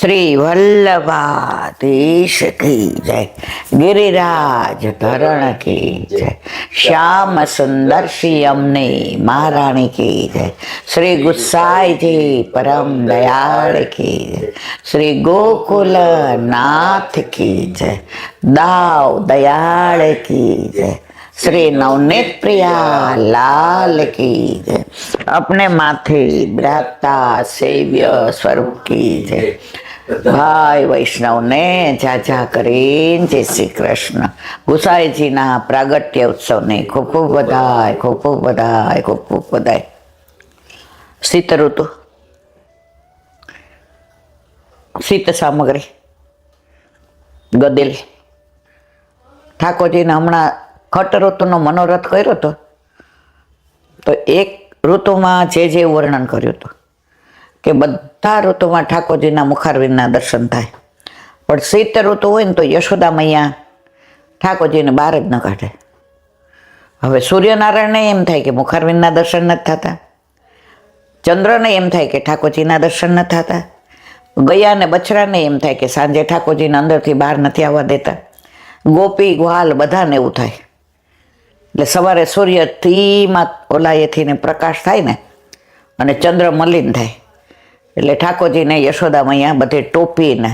श्री वल्लभाधीश की जय, गिरिराज धरण की जय, श्याम सुंदर श्री यमुने महारानी की जय, श्री गुसाई जी परम दयाल की जय, श्री गोकुल नाथ की जय, दाव दयाल की जय, श्री नवनीत प्रिया लाल की जय, अपने माथे ब्राता सेव्य स्वरूप की जय। भाई वैष्णव ने जाजा करीन जय श्री कृष्ण। गुसाईजीना प्रागट्य उत्सव ने खूब खूब बधाई, खूब खूब बधाई, खूब खूब बधाई। शीत ऋतु, शीत सामग्री गदेली ઠાકોરજીને હમણાં ખટ ઋતુનો મનોરથ કર્યો હતો તો એક ઋતુમાં જે વર્ણન કર્યું હતું કે બધા ઋતુમાં ઠાકોરજીના મુખારવિંદના દર્શન થાય, પણ શીત ઋતુ હોય ને તો યશોદા મૈયા ઠાકોરજીને બહાર જ ન કાઢે. હવે સૂર્યનારાયણને એમ થાય કે મુખારવિંદના દર્શન નથી થતા, ચંદ્રને એમ થાય કે ઠાકોરજીના દર્શન નથી થતા, ગયા ને બછરાને એમ થાય કે સાંજે ઠાકોરજીને અંદરથી બહાર નથી આવવા દેતા, ગોપી ગ્વાલ બધાને એવું થાય. એટલે સવારે સૂર્ય ધીમા ઓલાએથી ને પ્રકાશ થાય ને અને ચંદ્ર મલિન થાય એટલે ઠાકોરજીને યશોદા મૈયા બધે ટોપીને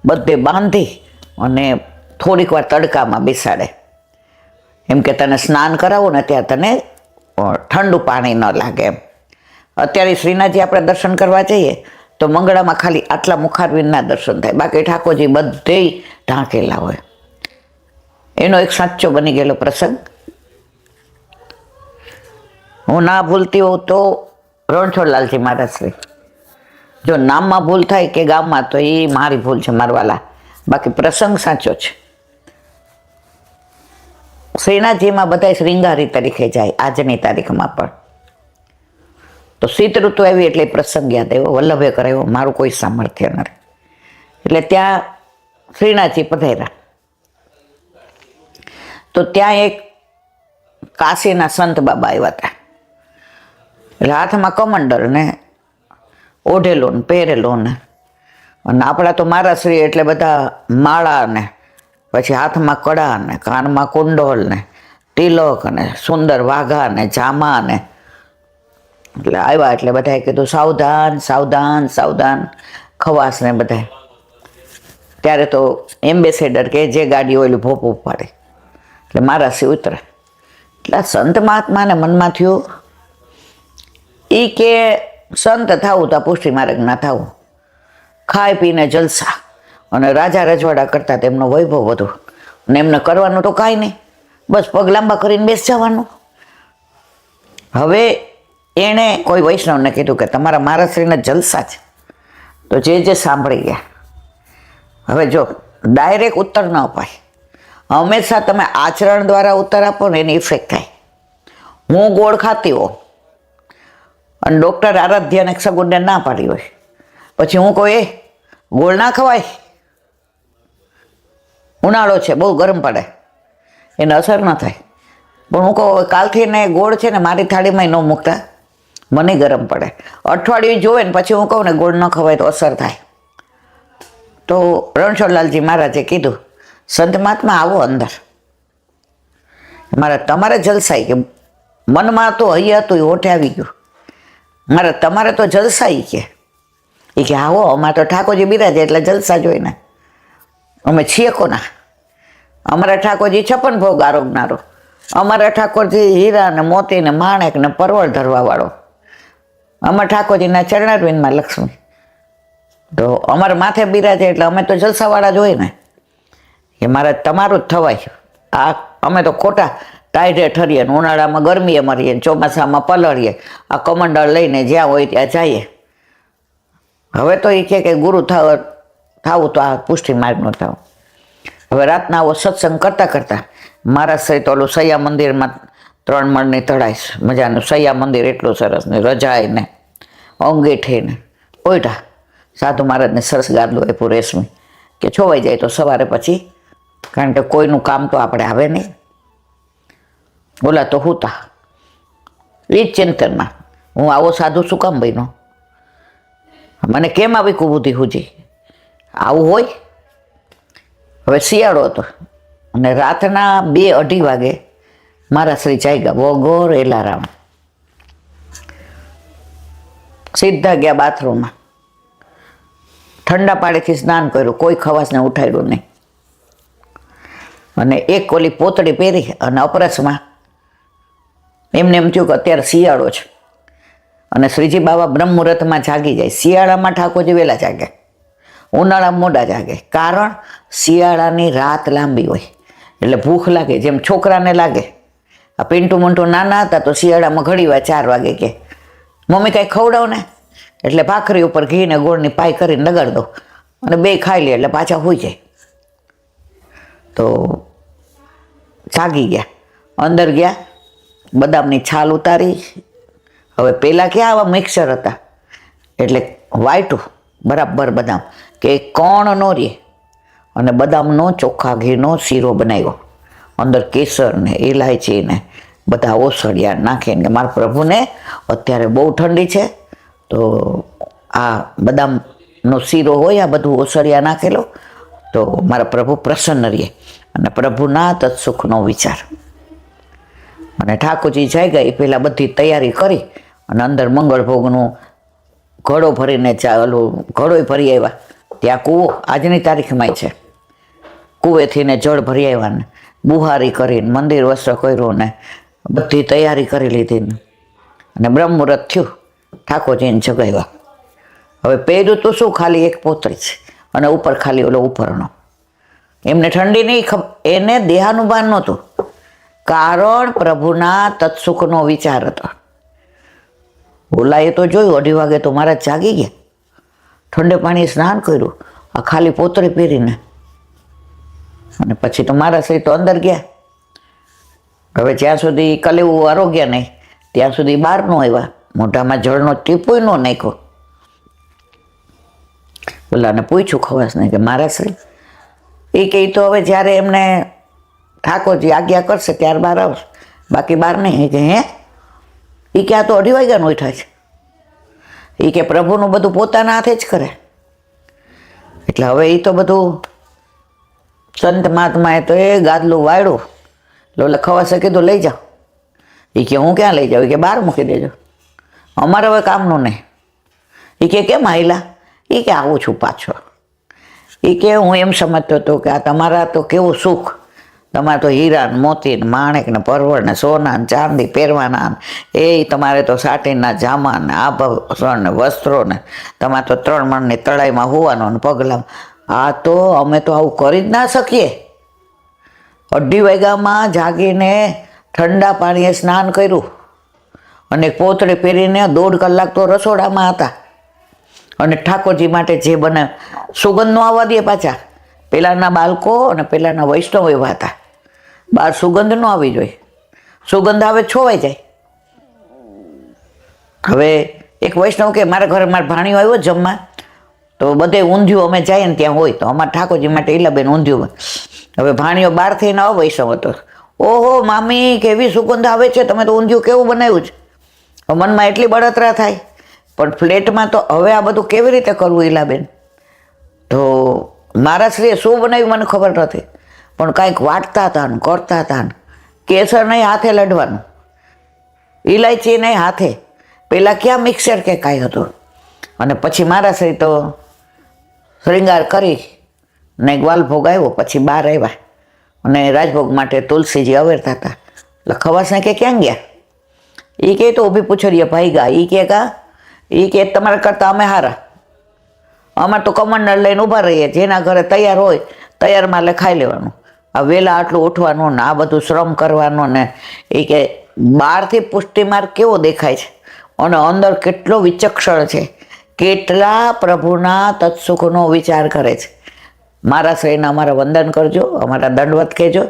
બધે બાંધી અને થોડીક વાર તડકામાં બેસાડે, એમ કે તને સ્નાન કરાવું ને ત્યાં તને ઠંડુ પાણી ન લાગે એમ. અત્યારે શ્રીનાથજી આપણે દર્શન કરવા જઈએ તો મંગળામાં ખાલી આટલા મુખારવિંદના દર્શન થાય, બાકી ઠાકોરજી બધે ઢાંકેલા હોય. એનો એક સાચો બની ગયેલો પ્રસંગ હું ના ભૂલતી હોઉં તો રણછોડલાલજી મહારાજ શ્રી, જો નામમાં ભૂલ થાય કે ગામમાં તો એ મારી ભૂલ છે મારવાલા, બાકી પ્રસંગ સાચો છે. શ્રીનાથજીમાં બધા શ્રીંગારી તરીકે જાય આજની તારીખમાં પણ. તો શીત ઋતુ આવી એટલે પ્રસંગ યાદ આવ્યો, વલ્લભે કરાવ્યો, મારું કોઈ સામર્થ્ય નથી. એટલે ત્યાં શ્રીનાથજી પધાર્યા તો ત્યાં એક કાશીના સંત બાબા આવ્યા હતા. એટલે હાથમાં કમંડળ ને ઓઢેલો ને પહેરેલો ને, અને આપણા તો મારાશ્રી એટલે બધા માળા ને પછી હાથમાં કડા ને કાનમાં કુંડોળ ને તિલક ને સુંદર વાઘા ને જામા ને. એટલે આવ્યા એટલે બધાએ કીધું સાવધાન સાવધાન સાવધાન, ખવાસ ને બધા. ત્યારે તો એમ્બેસેડર કે જે ગાડી હોય એટલે ભોપ ઉપાડે એટલે મારાશ્રી ઉતરે. એટલે સંત મહાત્માને મનમાં થયું એ કે સંત થવું તો પુષ્ટિ માર્ગ ના થવું, ખાઈ પીને જલસા અને રાજા રજવાડા કરતા તેમનો વૈભવ વધુ, અને એમને કરવાનું તો કાંઈ નહીં, બસ પગ લાંબા કરીને બેસ જવાનું. હવે એણે કોઈ વૈષ્ણવને કીધું કે તમારા મારાશ્રીના જલસા છે, તો જે સાંભળી ગયા. હવે જો ડાયરેક્ટ ઉત્તર ન અપાય, હંમેશા તમે આચરણ દ્વારા ઉત્તર આપો ને એની ઇફેક્ટ થાય. હું ગોળ ખાતી હોઉં અને ડૉક્ટર આરાધ્યાને સગુણને ના પાડી હોય, પછી હું કહું એ ગોળ ના ખવાય, ઉનાળો છે બહુ ગરમ પડે, એને અસર ન થાય. પણ હું કહું કાલથી ને ગોળ છે ને મારી થાળીમાં ન મૂકતા, મને ગરમ પડે. અઠવાડિયું જોવે ને પછી હું કહું ને ગોળ ન ખવાય તો અસર થાય. તો રણછોડલાલજી મહારાજે કીધું સંત મહાત્મા આવો અંદર, મારે તમારે જલસાઈ કે મનમાં તો અહીંયા હતું એ હોઠે આવી ગયું, મારે તમારે તો જલસાઈ કે એ કે આવો અમારે તો ઠાકોરજી બિરાજે એટલે જલસા જોઈ ને, અમે છીએ કોના, અમારા ઠાકોરજી 56 ભોગ આરોગનારો, અમારા ઠાકોરજી હીરા ને મોતી ને માણેક ને પરવળ ધરવાવાળો, અમારા ઠાકોરજીના ચરણારવિંદમાં લક્ષ્મી, તો અમારા માથે બિરાજે એટલે અમે તો જલસાવાળા જ હોય ને. કે મારે તમારું જ થવાય, આ અમે તો ખોટા ટાઈડે ઠરીએ ને ઉનાળામાં ગરમીએ મરીએ ને ચોમાસામાં પલળીએ, આ કમંડળ લઈને જ્યાં હોય ત્યાં જઈએ. હવે તો એ કે ગુરુ થવું તો આ પુષ્ટિ માર્ગનું થવું. હવે રાતના આવો સત્સંગ કરતાં કરતાં મારા સહિત ઓલું સૈયા મંદિરમાં 3 મણની તળાઈશ મજાનું સૈયા મંદિર એટલું સરસ ને રજાય ને અંગેઠી ને ઓઈઠા સાધુ મહારાજને સરસ ગાદલું આપ્યું રેશમી કે છોવાઈ જાય તો સવારે પછી, કારણ કે કોઈનું કામ તો આપણે આવે નહીં. ઓલા તો હુતા એ જ ચિંતનમાં હું આવો સાધુ શું કામ બન્યો, મને કેમ આવી કુબુદ્ધિ હુજી આવું હોય. હવે શિયાળો હતો અને રાતના 2-2:30 વાગે મારા શ્રી જાગ્યા વગર એલારામ. સીધા ગયા બાથરૂમમાં, ઠંડા પાણીથી સ્નાન કર્યું, કોઈ ખવાસને ઉઠાડ્યું નહીં, અને એક ઓલી પોતળી પહેરી અને અપરસમાં એમને એમ થયું કે અત્યારે શિયાળો છે અને શ્રીજી બાબા બ્રહ્મ મુહૂર્તમાં જાગી જાય. શિયાળામાં ઠાકોરજી વહેલા જાગે, ઉનાળામાં મોડા જાગે. કારણ શિયાળાની રાત લાંબી હોય એટલે ભૂખ લાગે, જેમ છોકરાને લાગે. આ પિન્ટુ મુન્ટુ નાના હતા તો શિયાળામાં ઘડી વાર 4 વાગે કે મમ્મી કાંઈ ખવડાવ ને, એટલે ભાખરી ઉપર ઘી ને ગોળની પાઈ કરીને લગાડી દો અને 2 ખાઈ લે એટલે પાછા હોઈ જાય. તો જાગી ગયા, અંદર ગયા, બદામની છાલ ઉતારી. હવે પહેલાં ક્યાં આવા મિક્સર હતા, એટલે વાયટું બરાબર બદામ કે કોણ ન રહે, અને બદામનો ચોખ્ખા ઘીનો શીરો બનાવ્યો. અંદર કેસર ને ઇલાયચી ને બધા ઓસડિયા નાખીને કે મારા પ્રભુને અત્યારે બહુ ઠંડી છે તો આ બદામનો શીરો હોય, આ બધું ઓસડિયા નાખેલો, તો મારા પ્રભુ પ્રસન્ન રહે અને પ્રભુના તત્સુખનો વિચાર. અને ઠાકોરજી જાય ગયા એ પહેલાં બધી તૈયારી કરી અને અંદર મંગળભોગનું ઘડો ભરીને ઓલું ઘડોય ભરી આવ્યા. ત્યાં કૂવો આજની તારીખમાં છે, કૂવેથી ને જળ ભરી આવ્યા ને બુહારી કરીને મંદિર વસ્ત્ર કર્યું ને બધી તૈયારી કરી લીધી ને અને બ્રહ્મ મુહૂર્ત થયું, ઠાકોરજીને જગાવ્યા. હવે પહેર્યું તો શું, ખાલી એક પોતળી છે અને ઉપર ખાલી ઓલો ઉપરનો. એમને ઠંડી નહીં, એને દેહાનુભાન નહોતું, કારણ પ્રભુના તત્સુખનો વિચાર હતો. ઓલાએ તો જોયું 2:30 વાગે તો મારા જાગી ગયા, ઠંડે પાણી સ્નાન કર્યું, આ ખાલી પોતળી પહેરીને, અને પછી તો મારા શ્રી તો અંદર ગયા. હવે જ્યાં સુધી કલેવું આરોગ્ય નહીં ત્યાં સુધી બહાર ન આવ્યા, મોઢામાં જળનો ટીપુય ન નાખ્યો. ઓલાને પૂછ્યું ખવાસ નહીં કે મારા શ્રી, એ કહે તો હવે જ્યારે એમને ઠાકોરજી આજ્ઞા કરશે ત્યાર બહાર આવશે, બાકી બહાર નહીં. એ કે હે, એ કે આ તો 2:30 વાગ્યાનું ઉઠ્યા છે. એ કે પ્રભુનું બધું પોતાના હાથે જ કરે. એટલે હવે એ તો બધું સંત મહાત્માએ તો એ ગાદલું વાળ્યું, એટલે ખવાસે કીધું લઈ જાઓ. એ કે હું ક્યાં લઈ જાઉં, એ કે બહાર મૂકી દેજો, અમારે હવે કામનું નહીં. એ કે કેમ આયલા, એ કે આવું છું પાછો. એ કે હું એમ સમજતો હતો કે આ તમારા તો કેવું સુખ, તમારે તો હીરા ને મોતી ને માણેક ને પરવળ ને સોના ને ચાંદી પહેરવાના, એ તમારે તો સાટીના જામા ને આભૂષણ ને વસ્ત્રો ને, તમારે તો 3 મણની તળાઈમાં હોવાનો ને પગલાં. આ તો અમે તો આવું કરી જ ના શકીએ. 2:30 વાગ્યામાં જાગીને ઠંડા પાણીએ સ્નાન કર્યું અને પોતળી પહેરીને 1.5 કલાક તો રસોડામાં હતા. અને ઠાકોરજી માટે જે બને સુગંધ ન આવવા દે પાછા. પહેલાંના બાળકો અને પહેલાંના વૈષ્ણવ એવા હતા, બહાર સુગંધ ન આવી જોઈએ, સુગંધ આવે છોવાઈ જાય. હવે એક વૈષ્ણવ કે મારા ઘરે મારા ભાણિયો આવ્યો જમવા, તો બધે ઊંધિયું અમે જઈએ ને ત્યાં હોય, તો અમારા ઠાકોરજી માટે ઈલાબેન ઊંધિયું. હવે ભાણિયો બહારથી ન આવે વૈષ્ણવ હતો, ઓહો મામી કેવી સુગંધ આવે છે, તમે તો ઊંધિયું કેવું બનાવ્યું છે. મનમાં એટલી બળતરા થાય, પણ ફ્લેટમાં તો હવે આ બધું કેવી રીતે કરવું ઈલાબેન. તો મારા શ્રીએ શું બનાવ્યું મને ખબર નથી, પણ કાંઈક વાટતા હતા ને કરતા હતા ને. કેસર નહીં હાથે લડવાનું, ઇલાયચી નહીં હાથે, પહેલાં ક્યાં મિક્સર કે કાંઈ હતું. અને પછી મારા શ્રી તો શ્રૃંગાર કરી ને ગ્વાલભોગ આવ્યો, પછી બહાર આવ્યા અને રાજભોગ માટે તુલસીજી અવેરતા હતા. એટલે ખવાસને કે ક્યાં ગયા, એ કહે તો ઊભી પૂછડીએ ભાઈ ગયા. એ કે તમારા કરતાં અમે હારા, અમારે તો કમંડળ લઈને ઊભા રહીએ, જેના ઘરે તૈયાર હોય તૈયારમાં એટલે ખાઈ લેવાનું. આ વહેલા આટલું ઉઠવાનું ને આ બધું શ્રમ કરવાનું ને. એ કે બહારથી પુષ્ટિમાર્ગ કેવો દેખાય છે અને અંદર કેટલો વિચક્ષણ છે, કેટલા પ્રભુના તત્સુખનો વિચાર કરે છે. મારા શ્રીને અમારા વંદન કરજો, અમારા દંડવત કહેજો.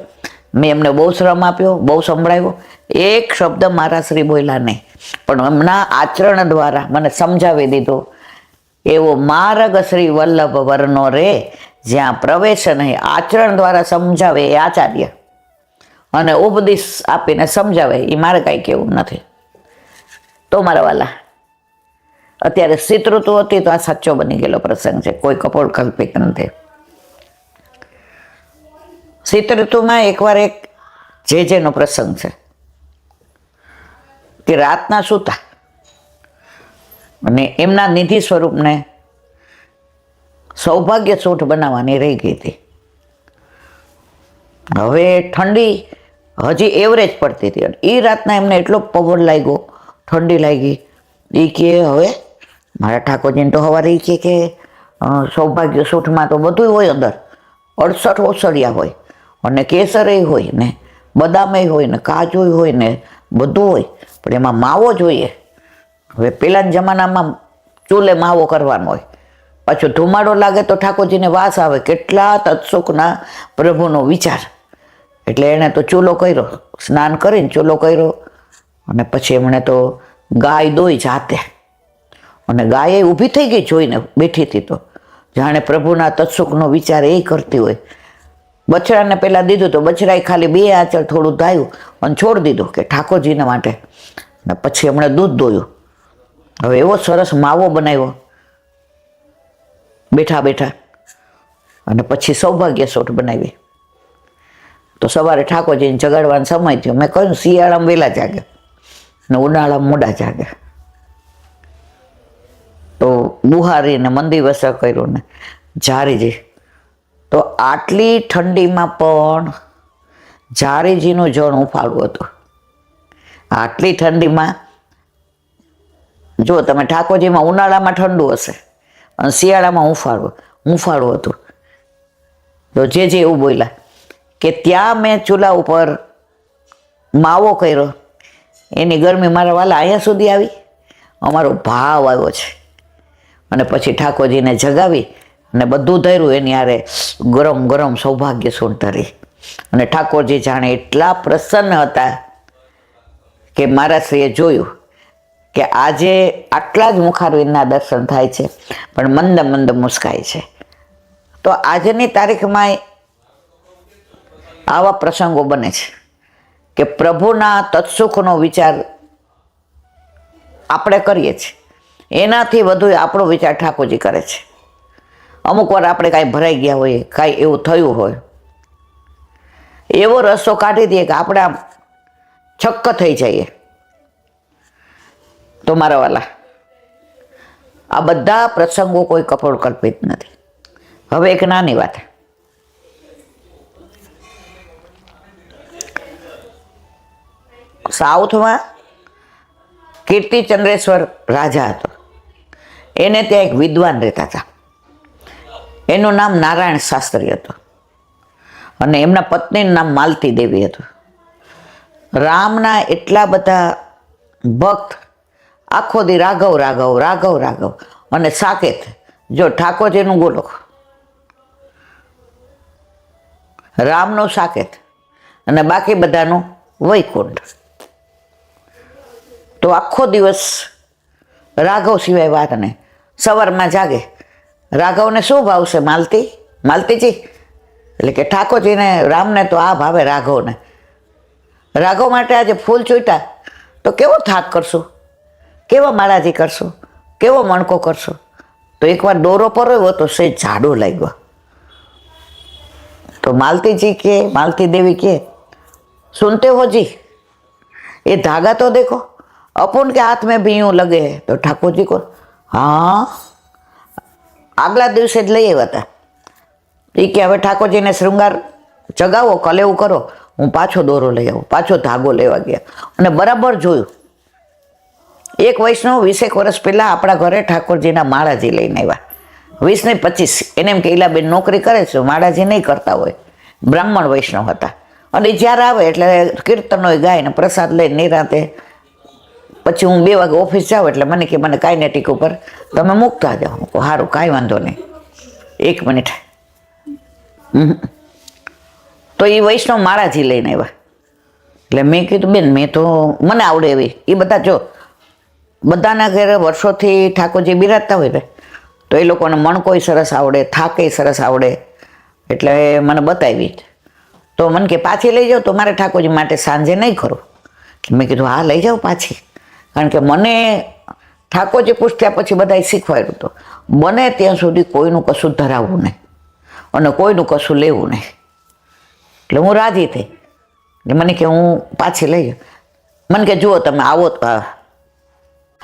મેં એમને બહુ શ્રમ આપ્યો, બહુ સંભળાવ્યો, એક શબ્દ મારા શ્રી બોલ્યા નહીં, પણ એમના આચરણ દ્વારા મને સમજાવી દીધો. એવો માર્ગ શ્રી વલ્લભ વરનો રે, જ્યાં પ્રવેશ નહીં, આચરણ દ્વારા સમજાવે એ આચાર્ય, અને ઉપદેશ આપીને સમજાવે એ મારે કાંઈ કહેવું નથી. તો મારા વાલા, અત્યારે શીત ઋતુ હતી તો આ સાચો બની ગયેલો પ્રસંગ છે, કોઈ કપોળ કલ્પિત નથી. શીત ઋતુમાં એકવાર એક જેનો પ્રસંગ છે કે રાતના સૂતા અને એમના નિધિ સ્વરૂપને સૌભાગ્ય સૂંઠ બનાવવાની રહી ગઈ હતી. હવે ઠંડી હજી એવરેજ પડતી હતી અને એ રાતના એમને એટલો પવન લાગ્યો, ઠંડી લાગી. એ કે હવે મારા ઠાકોરજીને તો સવારે એ કે સૌભાગ્ય સૂંઠમાં તો બધું હોય, અંદર 68 ઓસડિયા હોય અને કેસરે હોય ને બદામે હોય ને કાજુ હોય ને બધું હોય, પણ એમાં માવો જોઈએ. હવે પહેલાના જમાનામાં ચૂલે માવો કરવાનો હોય, પાછો ધુમાડો લાગે તો ઠાકોરજીને વાસ આવે. કેટલા તત્સુખના પ્રભુનો વિચાર. એટલે એણે તો ચૂલો કર્યો, સ્નાન કરીને ચૂલો કર્યો અને પછી એમણે તો ગાય દોઈ જાતે, અને ગાય ઊભી થઈ ગઈ જોઈને, બેઠી હતી તો જાણે પ્રભુના તત્સુખનો વિચાર એ કરતી હોય. બછડાને પહેલાં દીધું તો બછડાએ ખાલી 2 આંચળ થોડું ધાયું અને છોડી દીધું કે ઠાકોરજીને માટે. અને પછી એમણે દૂધ દોયું. હવે એવો સરસ માવો બનાવ્યો બેઠા બેઠા, અને પછી સૌભાગ્ય સૂંઠ બનાવી. તો સવારે ઠાકોરજીને જગાડવાનો સમય થયો. મેં કહ્યું શિયાળામાં વહેલા જાગે ને ઉનાળામાં મોડા જાગે. તો બુહારીને મંદિર વસર કર્યું ને જારીજી. તો આટલી ઠંડીમાં પણ જારીજીનું જણ ઉફાળું હતું. આટલી ઠંડીમાં જો તમે ઠાકોરજીમાં ઉનાળામાં ઠંડુ હશે અને શિયાળામાં હુંફાળું હતું. તો જે એવું બોલ્યા કે ત્યાં મેં ચૂલા ઉપર માવો કર્યો, એની ગરમી મારા વાલા અહીંયા સુધી આવી, અમારો ભાવ આવ્યો છે. અને પછી ઠાકોરજીને જગાવી અને બધું ધર્યું, એની હારે ગરમ ગરમ સૌભાગ્ય સૂંઠ ધરી. અને ઠાકોરજી જાણે એટલા પ્રસન્ન હતા કે મારા શ્રીએ જોયું કે આજે આટલા જ મુખારવિંદના દર્શન થાય છે પણ મંદ મંદ મુસ્કાય છે. તો આજની તારીખમાં આવા પ્રસંગો બને છે કે પ્રભુના તત્સુખનો વિચાર આપણે કરીએ છીએ, એનાથી વધુ આપણો વિચાર ઠાકોરજી કરે છે. અમુક વાર આપણે કાંઈ ભરાઈ ગયા હોઈએ, કાંઈ એવું થયું હોય, એવો રસ્તો કાઢી દઈએ કે આપણે આમ છક્ક થઈ જઈએ. તો મારા વાલા, આ બધા પ્રસંગો કોઈ કપોળ કલ્પિત નથી. હવે એક નાની વાત, સાઉથમાં કીર્તિચંદ્રેશ્વર રાજા હતો. એને ત્યાં એક વિદ્વાન રહેતા હતા. એનું નામ નારાયણ શાસ્ત્રી હતું અને એમના પત્નીનું નામ માલતી દેવી હતું. રામના એટલા બધા ભક્ત, આખો દી રાઘવ રાઘવ રાઘવ રાઘવ અને સાકેત. જો ઠાકોરજીનું ગોલોક, રામનું સાકેત અને બાકી બધાનું વૈકુંઠ. તો આખો દિવસ રાઘવ સિવાય વાત નહીં. સવારમાં જાગે, રાઘવને શું ભાવશે? માલતીજી. એટલે કે ઠાકોરજીને, રામને તો આ ભાવે રાઘવને. રાઘવ માટે આજે ફૂલ ચૂંટા તો કેવો થાક કરશું, કેવા માળાજી કરશું, કેવો મણકો કરશું. તો એકવાર દોરો પરોવ્યો તો સે જાડો લાગ્યો. તો માલતીજી કે, માલતી દેવી કે, સુનતે હો જી, ये धागा तो देखो, अपन के हाथ में भी यूं लगे है. तो ठाकुर जी को हाँ આગલા દિવસે જ લઈ આવ્યા હતા. એ કે હવે ઠાકોરજીને શૃંગાર ચગાવો, કલેવું કરો, હું પાછો દોરો લઈ આવું. પાછો ધાગો લેવા ગયા અને બરાબર જોયું. એક વૈષ્ણવ 20 વર્ષ પહેલાં આપણા ઘરે ઠાકોરજીના માળાજી લઈને આવ્યા. 20 ને 25. એને એમ કે ઈલાબેન નોકરી કરે છે, માળાજી નહીં કરતા હોય. બ્રાહ્મણ વૈષ્ણવ હતા. અને જ્યારે આવે એટલે કીર્તનો ગાય ને પ્રસાદ લઈને નિરાંતે. પછી હું 2 વાગે ઓફિસ જાઉં એટલે મને કે મને કાઇનેટિક ઉપર તમે મૂકતા જાઓ. સારું, કાંઈ વાંધો નહીં, 1 મિનિટ. તો એ વૈષ્ણવ માળાજી લઈને આવ્યા. એટલે મેં કીધું બેન, મેં તો મને આવડે એવી. એ બધા જો બધાના ઘરે વર્ષોથી ઠાકોરજી બિરાજતા હોય ને, તો એ લોકોને મણકોય સરસ આવડે, થાકેય સરસ આવડે. એટલે મને બતાવી. તો મને કે પાછી લઈ જાઓ, તો મારે ઠાકોરજી માટે સાંજે નહીં ખરું. મેં કીધું હા લઈ જાઓ પાછી. કારણ કે મને ઠાકોરજી પૂછ્યા પછી બધાએ શીખવાડ્યું હતું બને ત્યાં સુધી કોઈનું કશું ધરાવવું નહીં અને કોઈનું કશું લેવું નહીં. એટલે હું રાજી થઈ. એટલે મને કે હું પાછી લઈ જાઉં. મને કે જુઓ તમે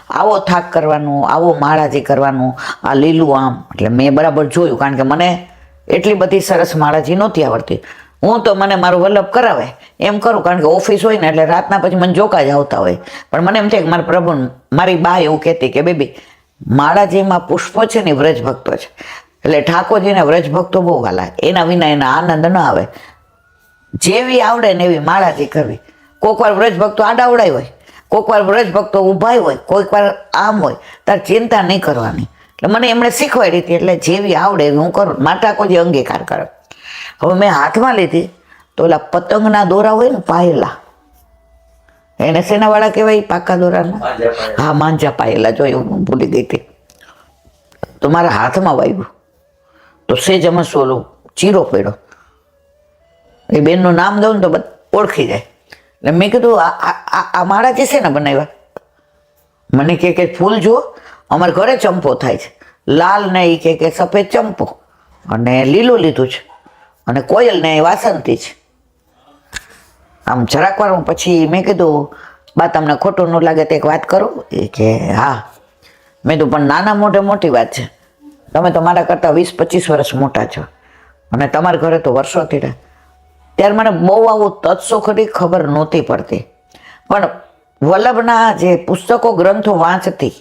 આવો થાક કરવાનું, આવો માળાજી કરવાનું, આ લીલું આમ. એટલે મેં બરાબર જોયું, કારણ કે મને એટલી બધી સરસ માળાજી નહોતી આવડતી. હું તો મને મારું વલ્લભ કરાવે એમ કરું, કારણ કે ઓફિસ હોય ને એટલે રાતના પછી મને જોકા જ આવતા હોય. પણ મને એમ થાય કે મારા પ્રભુ, મારી બા એવું કહેતી કે બેબી માળાજીમાં પુષ્પો છે ને વ્રજ ભક્તો છે, એટલે ઠાકોરજીને વ્રજ ભક્તો બહુ વાલા, એના વિના એના આનંદ ન આવે. જેવી આવડે ને એવી માળાજી કરવી. કોઈક વાર વ્રજ ભક્તો આડાવડાય હોય, કોઈક વાર વ્રજ ભક્તો ઊભા હોય, કોઈક વાર આમ હોય, તાર ચિંતા નહીં કરવાની. એટલે મને એમણે શીખવાડી હતી, એટલે જેવી આવડે એવી હું કરું. મારા ઠાકોરજી અંગીકાર કરે. હવે મેં હાથમાં લીધી તો ઓલા પતંગના દોરા હોય ને પાયેલા, એને શેનાવાળા કહેવાય? પાકા દોરાના? હા, માંજા પાયેલા. જો એવું ભૂલી ગઈ હતી. તો મારા હાથમાં વાગ્યું તો સેજ અમે સોલું ચીરો પડ્યો. એ બેનનું નામ દઉં ને તો ઓળખી જાય. એટલે મેં કીધું આ માળાજી છે ને બનાવ્યા? મને કે ફૂલ જુઓ, અમારા ઘરે ચંપો થાય છે, લાલ ને એ કે સફેદ ચંપો અને લીલું લીધું છે, અને કોયલ ને વાસંતી છે. આમ જરાક વાર પછી મેં કીધું બા તમને ખોટું ન લાગે તો એક વાત કરું? એ કે હા. મેં તો પણ નાના મોઢે મોટી વાત છે, તમે તો મારા કરતાં 20-25 વર્ષ મોટા છો અને તમારા ઘરે તો વર્ષોથી રહે. ત્યારે મને બહુ આવું તત્સુખની ખબર નહોતી પડતી, પણ વલ્લભના જે પુસ્તકો ગ્રંથો વાંચતી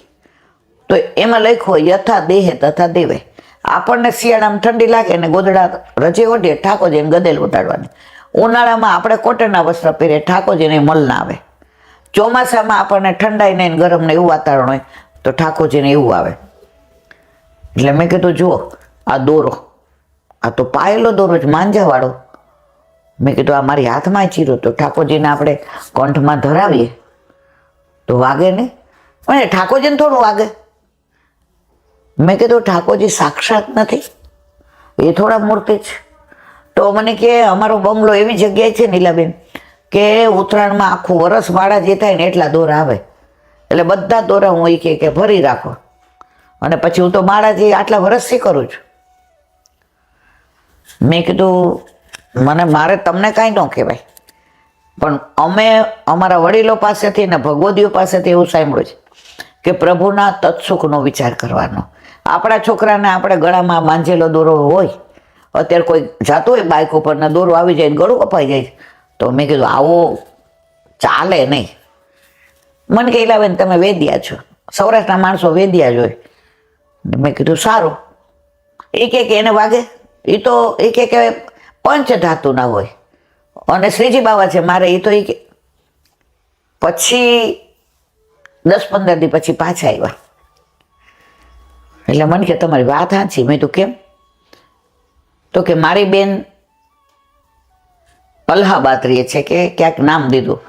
તો એમાં લખ્યું યથા દેહે તથા દેવે. આપણને શિયાળામાં ઠંડી લાગે ને ગોદડા રજે ઓઢીએ, ઠાકોરજીને ગદેલ ઉડાડવાની. ઉનાળામાં આપણે કોટનના વસ્ત્ર પહેરીએ, ઠાકોરજીને મલ ના આવે. ચોમાસામાં આપણને ઠંડાઈ નહીં ગરમ ને એવું વાતાવરણ હોય તો ઠાકોરજીને એવું આવે. એટલે મેં કીધું જુઓ આ દોરો, આ તો પાયેલો દોરો જ માંજાવાળો. મેં કીધું આ મારી હાથમાં ચીરો તો ઠાકોરજીને આપણે કંઠમાં ધરાવીએ તો વાગે નહીં, પણ ઠાકોરજીને થોડું વાગે. મેં કીધું ઠાકોરજી સાક્ષાત નથી, એ થોડા મૂર્તિ છે. તો મને કે અમારો બંગલો એવી જગ્યાએ છે નીલાબેન કે ઉત્તરાયણમાં આખું વરસ માળાજી થાય ને એટલા દોરા આવે, એટલે બધા દોરા હું એ કે ભરી રાખો, અને પછી હું તો માળાજી આટલા વર્ષથી કરું છું. મેં કીધું મારે તમને કાંઈ ન કહેવાય, પણ અમે અમારા વડીલો પાસેથી ને ભગવદીઓ પાસેથી એવું સાંભળ્યું છે કે પ્રભુના તત્સુખનો વિચાર કરવાનો. આપણા છોકરાને આપણે ગળામાં બાંધેલો દોરો હોય, અત્યારે કોઈ જાતું હોય બાઇક ઉપર ને દોરો આવી જાય ગળું કપાઈ જાય, તો મેં કીધું આવો ચાલે નહીં. મને કે ઇલાબેન તમે વેદ્યા છો, સૌરાષ્ટ્રના માણસો વેદ્યા જ હોય. મેં કીધું સારું. એ કે એને વાગે? એ તો એ કે પંચ ધાતુ ના હોય, અને શ્રીજી બાવા છે મારે. એ તો એ કે પછી 10-15 દી પછી પાછા આવ્યા. એટલે મને કે તમારી વાત સાચી. મેં તો કેમ? તો કે મારી બેન અલ્હાબાદ રહે છે કે ક્યાંક નામ દીધું,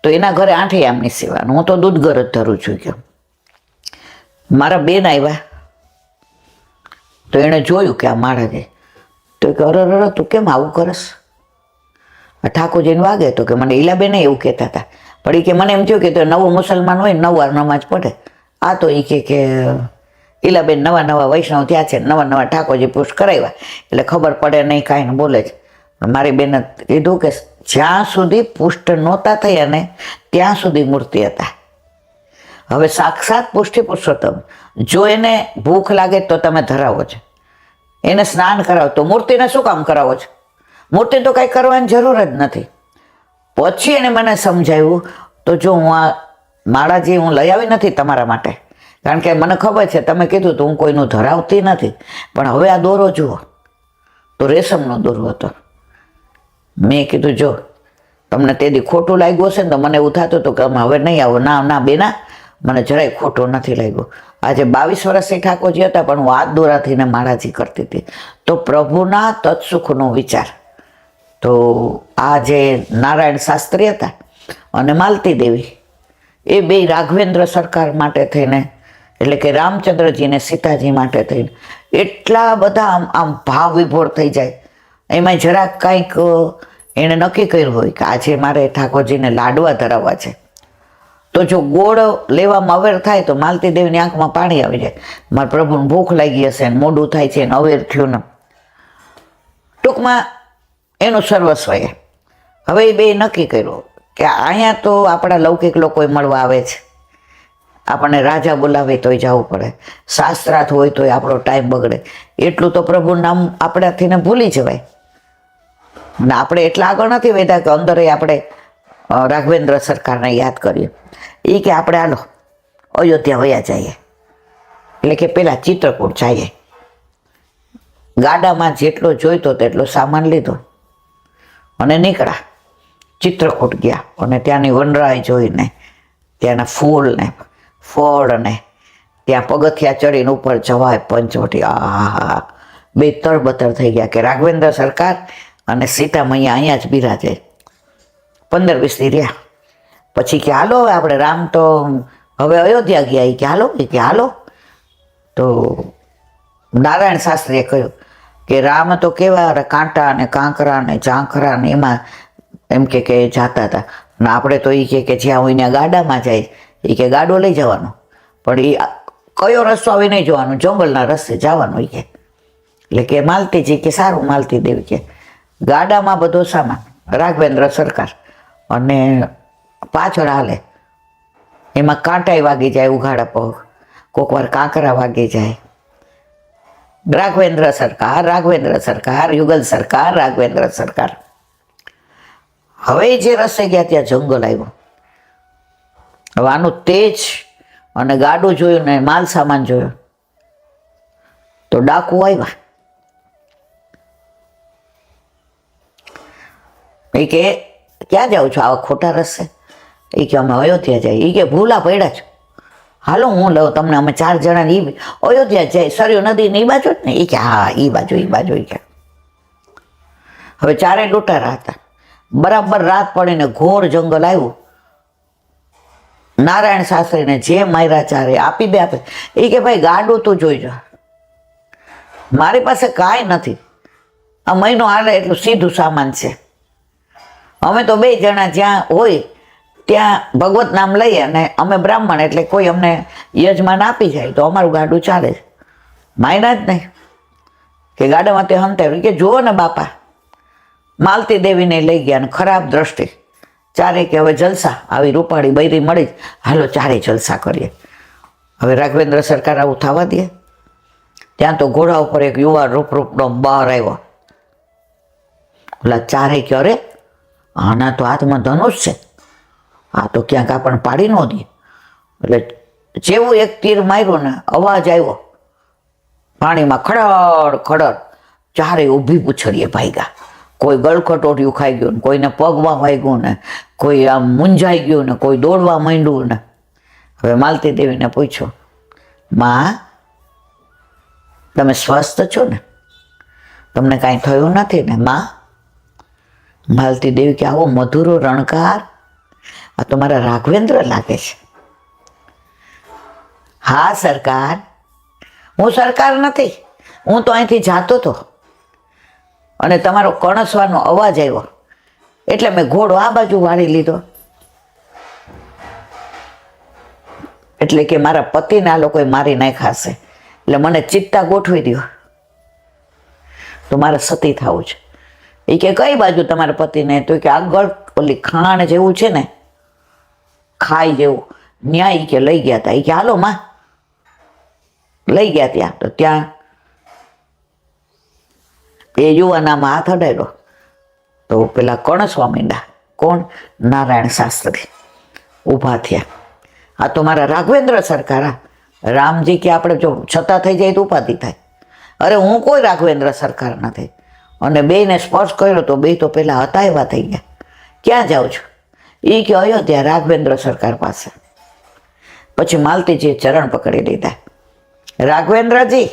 તો એના ઘરે 8 યામની સેવાનું, હું તો દૂધઘર જ ધરું છું. કે મારા બેન આવ્યા તો એણે જોયું કે આ માળા છે, તો કે અરે તું કેમ આવું કરસ? આ ઠાકોરજીને વાગે? તો કે મને ઈલાબેન એવું કહેતા હતા, પણ એ કે મને એમ થયું કે તો નવો મુસલમાન હોય 9 વાર નમાજ પડે. આ તો એ કે ઈલાબેન નવા વૈષ્ણવ થયા છે, નવા ઠાકોરજી પુષ્ટ કરાવ્યા, એટલે ખબર પડે નહીં, કાંઈ ને બોલે છે. મારી બેને કીધું કે જ્યાં સુધી પુષ્ટ નહોતા થયા ને ત્યાં સુધી મૂર્તિ હતા. હવે સાક્ષાત પુષ્ટિ પુરુષોત્તમ, જો એને ભૂખ લાગે તો તમે ધરાવો છો, એને સ્નાન કરાવો, તો મૂર્તિને શું કામ કરાવો છો? મૂર્તિ તો કાંઈ કરવાની જરૂર જ નથી. પછી એને મને સમજાવ્યું, તો જો હું આ માળાજી હું લઈ આવી નથી તમારા માટે, કારણ કે મને ખબર છે તમે કીધું તો હું કોઈનું ધરાવતી નથી, પણ હવે આ દોરો જુઓ, તો રેશમનો દોરો હતો. મેં કીધું જો તમને તેથી ખોટું લાગ્યું હશે ને તો મને એવું થતું હતું કે અમે હવે નહીં આવો. ના બેના, મને જરાય ખોટું નથી લાગ્યું. આજે 22 વર્ષથી ઠાકોરજી હતા, પણ હું હાથ દોરાથી ને માળાજી કરતી હતી. તો પ્રભુના તત્સુખનો વિચાર. તો આ જે નારાયણ શાસ્ત્રી હતા અને માલતી દેવી, એ બે રાઘવેન્દ્ર સરકાર માટે થઈને, એટલે કે રામચંદ્રજીને સીતાજી માટે થઈને એટલા બધા આમ ભાવ વિભોર થઈ જાય. એમાં જરાક કાંઈક એણે નક્કી કર્યું હોય કે આજે મારે ઠાકોરજીને લાડવા ધરાવવા છે, તો જો ગોળ લેવામાં અવેર થાય તો માલતી દેવીની આંખમાં પાણી આવી જાય. મારા પ્રભુને ભૂખ લાગી હશે ને મોડું થાય છે ને અવેર થયું ને, ટૂંકમાં એનું સર્વસ્વ એ. હવે એ બે નક્કી કર્યું કે અહીંયા તો આપણા લૌકિક લોકો મળવા આવે છે, આપણને રાજા બોલાવે તોય જવું પડે, શાસ્ત્રાર્થ હોય તોય આપણો ટાઈમ બગડે, એટલું તો પ્રભુનું નામ આપણાથી ને ભૂલી જવાય. ને આપણે એટલા આગળ નથી વધ્યા કે અંદર આપણે રાઘવેન્દ્ર સરકારને યાદ કરીએ. એ કે આપણે હાલો અયોધ્યા વયા જઈએ, એટલે કે પેલા ચિત્રકૂટ જઈએ. ગાડામાં જેટલો જોઈતો તેટલો સામાન લીધો અને નીકળ્યા. ચિત્રકૂટ ગયા અને ત્યાંની વનરાઈ જોઈને, ત્યાંના ફૂલ ને ફળ ને ત્યાં પગથિયા ચડીને ઉપર જવાય પંચવટી. આહા, બે તળબતર થઈ ગયા કે રાઘવેન્દ્ર સરકાર અને સીતા મૈયા અહીંયા જ બિરાજે. 15-20 દી રહ્યા પછી કે હાલો હવે આપણે રામ તો હવે અયોધ્યા ગયા. એ કે હાલો, એ કે હાલો. તો નારાયણ શાસ્ત્રીએ કહ્યું કે રામ તો કેવા કાંટા ને કાંકરા ને ઝાંખરા ને એમાં એમ કે જાતા હતા ને આપણે તો એ કે જ્યાં હોય ત્યાં ગાડામાં જાય. એ કે ગાડો લઈ જવાનો, પણ એ કયો રસ્તો આવી નહીં જોવાનો, જંગલના રસ્તે જવાનું. એ કે એટલે કે માલતીજી કે સારું. માલતી દેવી કે ગાડામાં બધો સામાન, રાઘવેન્દ્ર સરકાર અને પાછળ હાલે. એમાં કાંટાઈ વાગી જાય ઉઘાડા પગ, કોક વાર કાંકરા વાગી જાય. રાઘવેન્દ્ર સરકાર, રાઘવેન્દ્ર સરકાર, યુગલ સરકાર, રાઘવેન્દ્ર સરકાર. હવે જે રસ્તે ગયા ત્યાં જંગલ આવ્યું. હવે આનું તેજ અને ગાડું જોયું ને માલ સામાન જોયો તો ડાકુ આવ્યા. એ કે ક્યાં જાઉં છો આવા ખોટા રસ્તે? એ કે અમે અયોધ્યા જાય. એ કે ભૂલા પડ્યા છો, હાલો હું લઉં તમને, અમે 4 જણા ને અયોધ્યા જાય, સરયુ નદી ને એ બાજુ જ ને? એ કે હા એ બાજુ, એ બાજુ. એ કે હવે 4 લૂંટારા હતા. બરાબર રાત પડીને ઘોર જંગલ આવ્યું. નારાયણ શાસ્ત્રીને જે માયરા 4 આપી દે આપે. એ કે ભાઈ ગાડું તું જોઈજો, મારી પાસે કાંઈ નથી, આ મહિનો હાલે એટલું સીધું સામાન છે. અમે તો 2 જણા જ્યાં હોય ત્યાં ભગવત નામ લઈએ અને અમે બ્રાહ્મણ એટલે કોઈ અમને યજમાન આપી જાય તો અમારું ગાડું ચાલે છે. માયના જ નહીં કે ગાડામાં તે હંતાવ્યું. કે જુઓ ને બાપા, માલતી દેવીને લઈ ગયા ને ખરાબ દ્રષ્ટિ. 4 કે હવે જલસા, આવી રૂપાળી બૈરી મળી, હાલો 4 જલસા કરીએ. હવે રાઘવેન્દ્ર સરકાર આવું થવા દે? ત્યાં તો ઘોડા ઉપર એક યુવાન રૂપનો બહાર આવ્યો. ઓલા 4 કે અરે આના તો હાથમાં ધનુષ છે, આ તો ક્યાંક આપણને પાડી ન દે. એટલે જેવું એક તીર માર્યું ને અવાજ આવ્યો પાણીમાં, ખડડ ખડડ. 4 ઊભી પૂછડીએ ભાગ્યા. કોઈ ગળકટોટિયું ખાઈ ગયું ને, કોઈને પગમાં વાગ્યું ને, કોઈ આમ મૂંઝાઈ ગયું ને, કોઈ દોડવા માંડ્યું ને. હવે માલતી દેવીને પૂછ્યું, માં તમે સ્વસ્થ છો ને? તમને કાંઈ થયું નથી ને માં? માલતી દેવી કે આવો મધુરો રણકાર, આ તો મારા રાઘવેન્દ્ર લાગે છે. હા સરકાર, હું સરકાર નથી, હું તો અહીંથી જાતો હતો અને તમારો કણસવાનો અવાજ આવ્યો એટલે મેં ઘોડો આ બાજુ વાળી લીધો. એટલે કે મારા પતિને આ લોકોએ મારી નાખ્યા છે, એટલે મને ચિત્તા ગોઠવી દો તો મારે સતી થવું છે. એ કે કઈ બાજુ તમારા પતિને? તો કે આગળ ઓલી ખાણ જેવું છે ને, ખાઈ જેવું, ન્યાય કે લઈ ગયા હતા. એ કે હાલો માં, લઈ ગયા ત્યાં. તો ત્યાં એ યુવાનામાં હાથ અડાડ્યો તો પેલા કણસવા માંડ્યા. કોણ? નારાયણ શાસ્ત્રી ઊભા થયા. આ તો મારા રાઘવેન્દ્ર સરકાર. રામજી કે આપણે જો છતાં થઈ જાય તો ઉપાધિ થાય. અરે હું કોઈ રાઘવેન્દ્ર સરકાર નથી. અને બેને સ્પર્શ કર્યો તો બે તો પેલા હતા એવા થઈ ગયા. ક્યાં જાઉં છું? એ કે અયોધ્યા રાઘવેન્દ્ર સરકાર પાસે. પછી માલતીજીએ ચરણ પકડી લીધા. રાઘવેન્દ્રજી,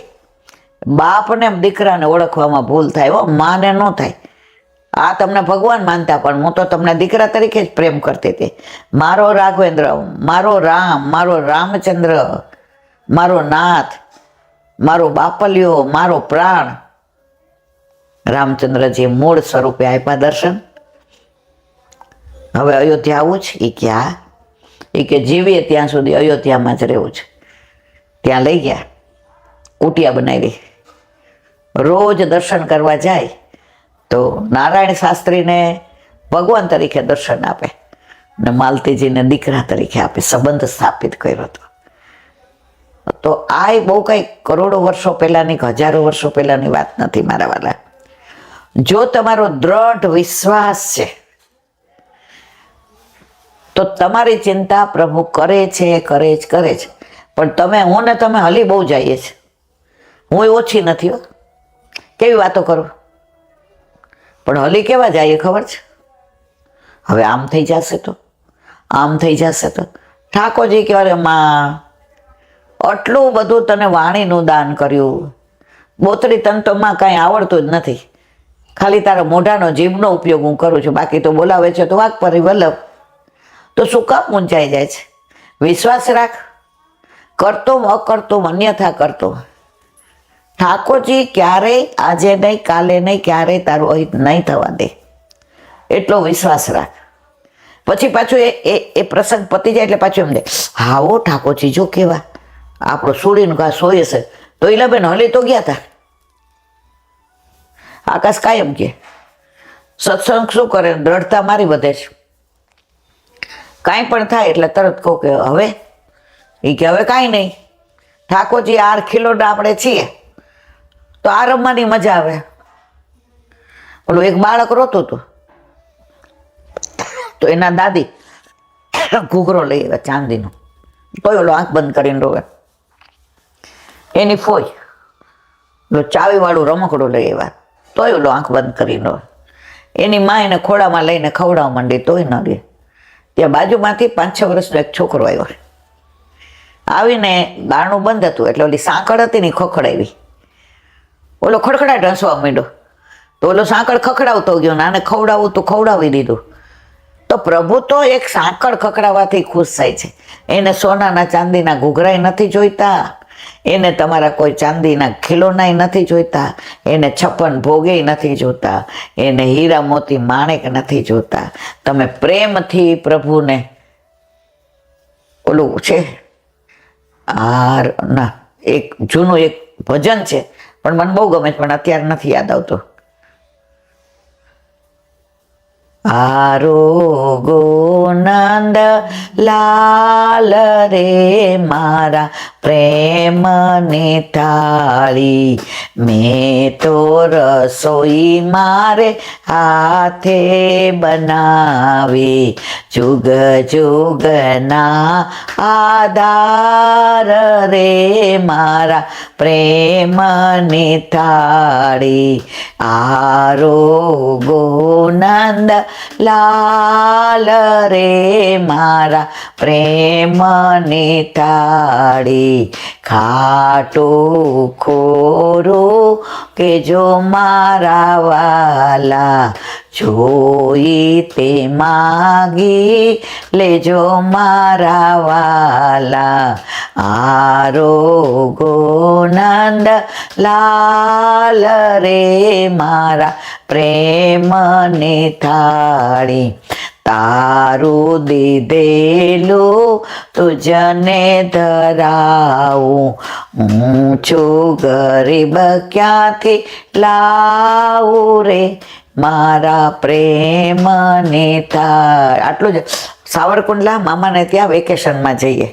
બાપને દીકરાને ઓળખવામાં ભૂલ થાય હો, માને ન થાય. આ તમને ભગવાન માનતા પણ હું તો તમને દીકરા તરીકે જ પ્રેમ કરતી હતી. મારો રાઘવેન્દ્ર, મારો રામ, મારો રામચંદ્ર, મારો નાથ, મારો બાપલિયો, મારો પ્રાણ. રામચંદ્રજી મૂળ સ્વરૂપે આપ્યા દર્શન. હવે અયોધ્યા આવું જ? એ ક્યાં? એ કે જીવીએ ત્યાં સુધી અયોધ્યામાં જ રહેવું છે. ત્યાં લઈ ગયા, કુટિયા બનાવી, રોજ દર્શન કરવા જાય તો નારાયણ શાસ્ત્રીને ભગવાન તરીકે દર્શન આપે ને માલતીજીને દીકરા તરીકે આપે, સંબંધ સ્થાપિત કર્યો હતો. તો આ બહુ કઈ કરોડો વર્ષો પહેલાની, હજારો વર્ષો પહેલાની વાત નથી મારા વાલા. જો તમારો દ્રઢ વિશ્વાસ છે તો તમારી ચિંતા પ્રભુ કરે છે, કરે જ કરે છે. પણ હું ને તમે હલી બહુ જઈએ છે. હું ઓછી નથી હો, કેવી વાતો કરું, પણ હલી કેવા જઈએ ખબર છે? હવે આમ થઈ જશે તો, આમ થઈ જશે તો. ઠાકોરજી કહેવાય, માં આટલું બધું તને વાણીનું દાન કર્યું, બોતરી તને તો માં કાંઈ આવડતું જ નથી, ખાલી તારા મોઢાનો જીભનો ઉપયોગ હું કરું છું, બાકી તો બોલાવે છે તો વાક પરી વલ્લભ. તો શું કામ મૂંઝાઈ જાય છે? વિશ્વાસ રાખ, કરતો અકરતો અન્યથા કરતો. ઠાકોરજી ક્યારેય આજે નહીં, કાલે નહીં, ક્યારેય તારું અહિત નહીં થવા દે, એટલો વિશ્વાસ રાખ. પછી પાછું એ પ્રસંગ પતી જાય એટલે પાછું એમ દે, હા ઓ ઠાકોરજી જો કેવા આપણો સુડીનું ઘાસ હોય છે. તો ઈલાબેન હલી તો ગયા હતા. આકાશ કાયમ કે સત્સંગ શું કરે, દ્રઢતા મારી વધે છે. કાંઈ પણ થાય એટલે તરત કહું કે હવે, એ કે હવે કાંઈ નહીં, ઠાકોરજી આર ખીલોડા આપણે છીએ તો આ રમવાની મજા આવે. ઓલું એક બાળક રોતું હતું તો એના દાદી ઘૂઘરો લઈ આવ્યા ચાંદીનો, તોય ઓલો આંખ બંધ કરીને રોવે. એની ફોઈ ચાવી વાળું રમકડું લઈ આવ્યા, તોય ઓલો આંખ બંધ કરીને રોવે. એની માં એને ખોડામાં લઈને ખવડાવવા માંડી, તોય ન રે. ત્યાં બાજુમાંથી 5-6 વર્ષનો એક છોકરો આવ્યો, આવીને બારણું બંધ હતું એટલે ઓલી સાંકળ હતી ને ખખડાવી. ઓલો ખડખડાટ હસવા માંડ્યો તો ઓલો સાંકળ ખખડાવતો ગયો ને આને ખવડાવું તો ખવડાવી દીધું. તો પ્રભુ તો એક સાંકળ ખખડાવવાથી ખુશ થાય છે. એને સોનાના ચાંદીના ઘૂઘરાય નથી જોઈતા, એને તમારા કોઈ ચાંદીના ખીલોનાય નથી જોઈતા, એને 56 ભોગે નથી જોતા, એને હીરા મોતી માણેક નથી જોતા. તમે પ્રેમથી પ્રભુને ઓલું છે ના એક જૂનું એક ભજન છે પણ મને બહુ ગમે છે, પણ અત્યારે નથી યાદ આવતો. આરોગો નંદ લાલ રે મારા પ્રેમની થાળી, મેં તો રસોઈ મારે હાથે બનાવી, જુગ જુગના આધાર રે મારા પ્રેમની થાળી. આરોગો નંદ લાલ રે મારા પ્રેમની થાળી, ખાટું ખોરું કે જો મારા વાલા, જોઈ તે માગી લેજો મારા વાલા. આરોગો નંદ લાલ રે મારા પ્રેમની થાળી, તારું દીધેલું તુજને ધરાવું, હું છું ગરીબ ક્યાંથી લાવું રે મારા પ્રેમની થાળ. આટલું જ. સાવરકુંડલા મામાને ત્યાં વેકેશનમાં જઈએ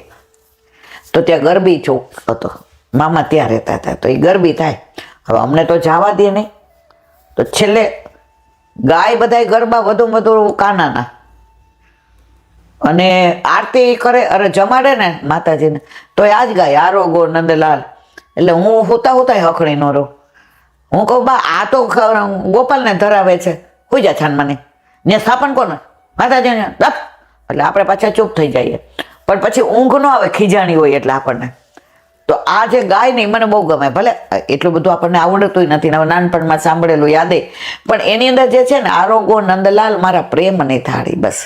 તો ત્યાં ગરબી ચોક હતો, મામા ત્યાં રહેતા હતા, તો એ ગરબી થાય. હવે અમને તો જવા દે નહીં, તો છેલ્લે ગાય બધાય ગરબા વધુ વધુ કાનાના, અને આરતી કરે અરે જમાડે ને માતાજીને તો આ જ ગાય આરોગો નંદલાલ. એટલે હું હુતા હખણી નો રહું. હું કહું બા આ તો ગોપાલને ધરાવે છે, હુઈ જા છાનમાની, ને સ્થાપન કોને માતાજીને દપ. એટલે આપણે પાછા ચૂપ થઈ જઈએ, પણ પછી ઊંઘ ન આવે, ખીજાણી હોય એટલે આપણને. તો આ જે ગાય નહીં મને બહુ ગમે, ભલે એટલું બધું આપણને આવડતું નથી, હવે નાનપણમાં સાંભળેલું યાદે, પણ એની અંદર જે છે ને આરોગો નંદલાલ મારા પ્રેમની થાળી, બસ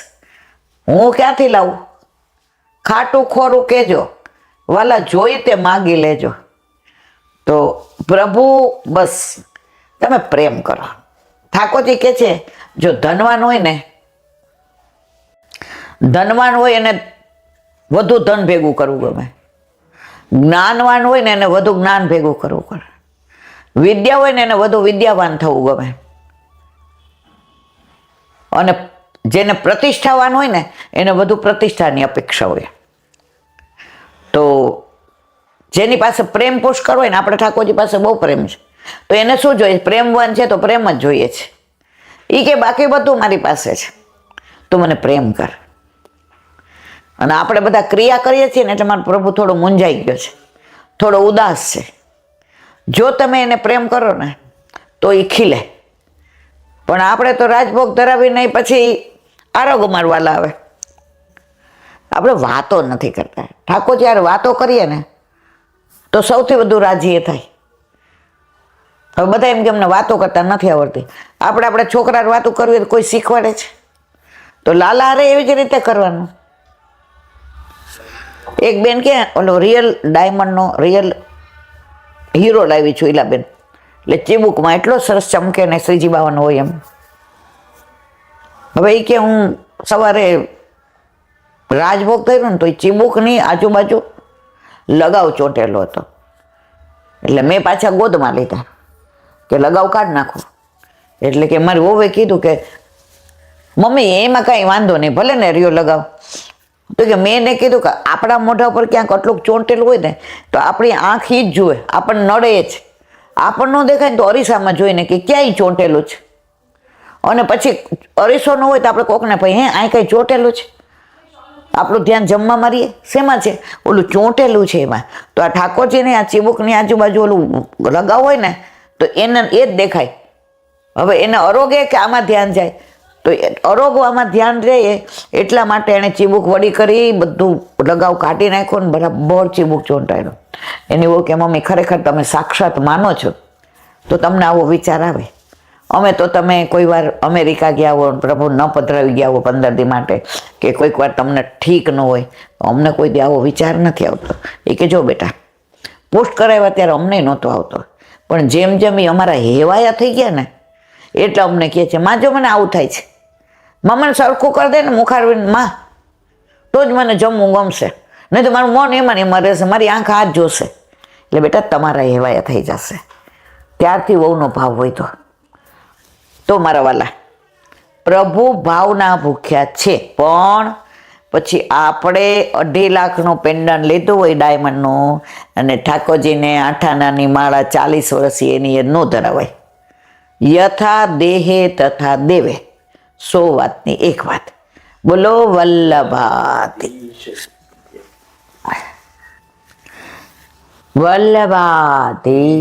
હું ક્યાંથી લાવું, ખાટું ખોરું કેજો વાલા, જોઈ તે માગી લેજો. તો પ્રભુ બસ તમે પ્રેમ કરો. ઠાકોરજી કે છે જો ધનવાન હોય ને, ધનવાન હોય એને વધુ ધન ભેગું કરવું ગમે, જ્ઞાનવાન હોય ને એને વધુ જ્ઞાન ભેગું કરવું પડે, વિદ્યા હોય ને એને વધુ વિદ્યાવાન થવું ગમે, અને જેને પ્રતિષ્ઠાવાન હોય ને એને વધુ પ્રતિષ્ઠાની અપેક્ષા હોય. તો જેની પાસે પ્રેમ પુષ્કળ હોય ને, આપણે ઠાકોરજી પાસે બહુ પ્રેમ છે, તો એને શું જોઈએ? પ્રેમવાન છે તો પ્રેમ જ જોઈએ છે. એ કે બાકી બધું મારી પાસે છે, તો મને પ્રેમ કર. અને આપણે બધા ક્રિયા કરીએ છીએ ને એટલે મારો પ્રભુ થોડો મૂંઝાઈ ગયો છે, થોડો ઉદાસ છે. જો તમે એને પ્રેમ કરો ને તો એ ખીલે, પણ આપણે તો રાજભોગ ધરાવી નહીં, પછી આરોગ્ય મારવાલા આવે. આપણે વાતો નથી કરતા. ઠાકોર જ્યારે વાતો કરીએ ને તો સૌથી વધુ રાજી એ થાય. હવે બધા એમ કે અમને વાતો કરતા નથી આવડતી. આપણે છોકરાને વાતો કરવી કોઈ શીખવાડે છે? તો લાલા હારે એવી જ રીતે કરવાનું. એક બેન કે ઓલો રિયલ ડાયમંડનો રિયલ હીરો લાવી છું ઈલાબેન, એટલે ચીબુકમાં એટલો સરસ ચમકે ને શ્રીજી બાવાનો હોય એમ. હવે એ કે હું સવારે રાજભોગ કર્યો ને તો એ ચીબુકની આજુબાજુ લગાવ ચોંટેલો હતો, એટલે મેં પાછા ગોદમાં લીધા કે લગાવ કાઢ નાખો. એટલે કે મારી વહુએ કીધું કે મમ્મી એમાં કાંઈ વાંધો નહીં, ભલે ને રહ્યો લગાવ. તો કે મેં એને કીધું કે આપણા મોઢા પર ક્યાંક આટલું ચોંટેલું હોય ને તો આપણી આંખ જ જુએ, આપણને નડે જ. આપણને ન દેખાય ને તો અરીસામાં જોઈને કે ક્યાંય ચોંટેલું છે, અને પછી અરીસો ન હોય તો આપણે કોકને ભાઈ આ કંઈ ચોંટેલું છે, આપણું ધ્યાન જમવા મારીએ શેમાં છે? ઓલું ચોંટેલું છે એમાં. તો આ ઠાકોરજીને આ ચીબુકની આજુબાજુ ઓલું લગાવ હોય ને તો એને એ જ દેખાય. હવે એને અરોગે કે આમાં ધ્યાન જાય? તો અરોગવામાં ધ્યાન રહે એટલા માટે એણે ચીબુક વડી કરી બધું લગાવ કાઢી નાખ્યો ને બરાબર ચીબુક ચોંટાડ્યો. એને એવું કે મમ્મી ખરેખર તમે સાક્ષાત માનો છો તો તમને આવો વિચાર આવે. અમે તો તમે કોઈ વાર અમેરિકા ગયા હો, પ્રભુ ન પધરાવી ગયા હો 15 દી માટે, કે કોઈક વાર તમને ઠીક ન હોય, અમને કોઈ દી આવો વિચાર નથી આવતો. એ કે જો બેટા, પોસ્ટ કરાવ્યા ત્યારે અમને નહોતો આવતો, પણ જેમ જેમ એ અમારા હેવાયા થઈ ગયા ને એટલે અમને કહે છે માં જો મને આવું થાય છે, માં મને સરખું કરી દે ને મુખારવીને માં, તો જ મને જમવું ગમશે, નહીં તો મારું મન એમાં ને એમાં રહેશે, મારી આંખ હાથ જોશે. એટલે બેટા તમારા હેવાયા થઈ જશે ત્યારથી વહુનો ભાવ હોય તો મારા વાલા પ્રભુ ભાવના ભૂખ્યા છે. પણ પછી આપણે 2.5 લાખનું પેન્ડન્ટ લીધું હોય ડાયમંડનું, અને ઠાકોરજીને 8 આનાની માળા 40 વર્ષથી એની એ ન ધરાવાય. યથા દેહે તથા દેવે, 100 વાતની એક વાત. બોલો વલ્લભાતી વલ્લભાતી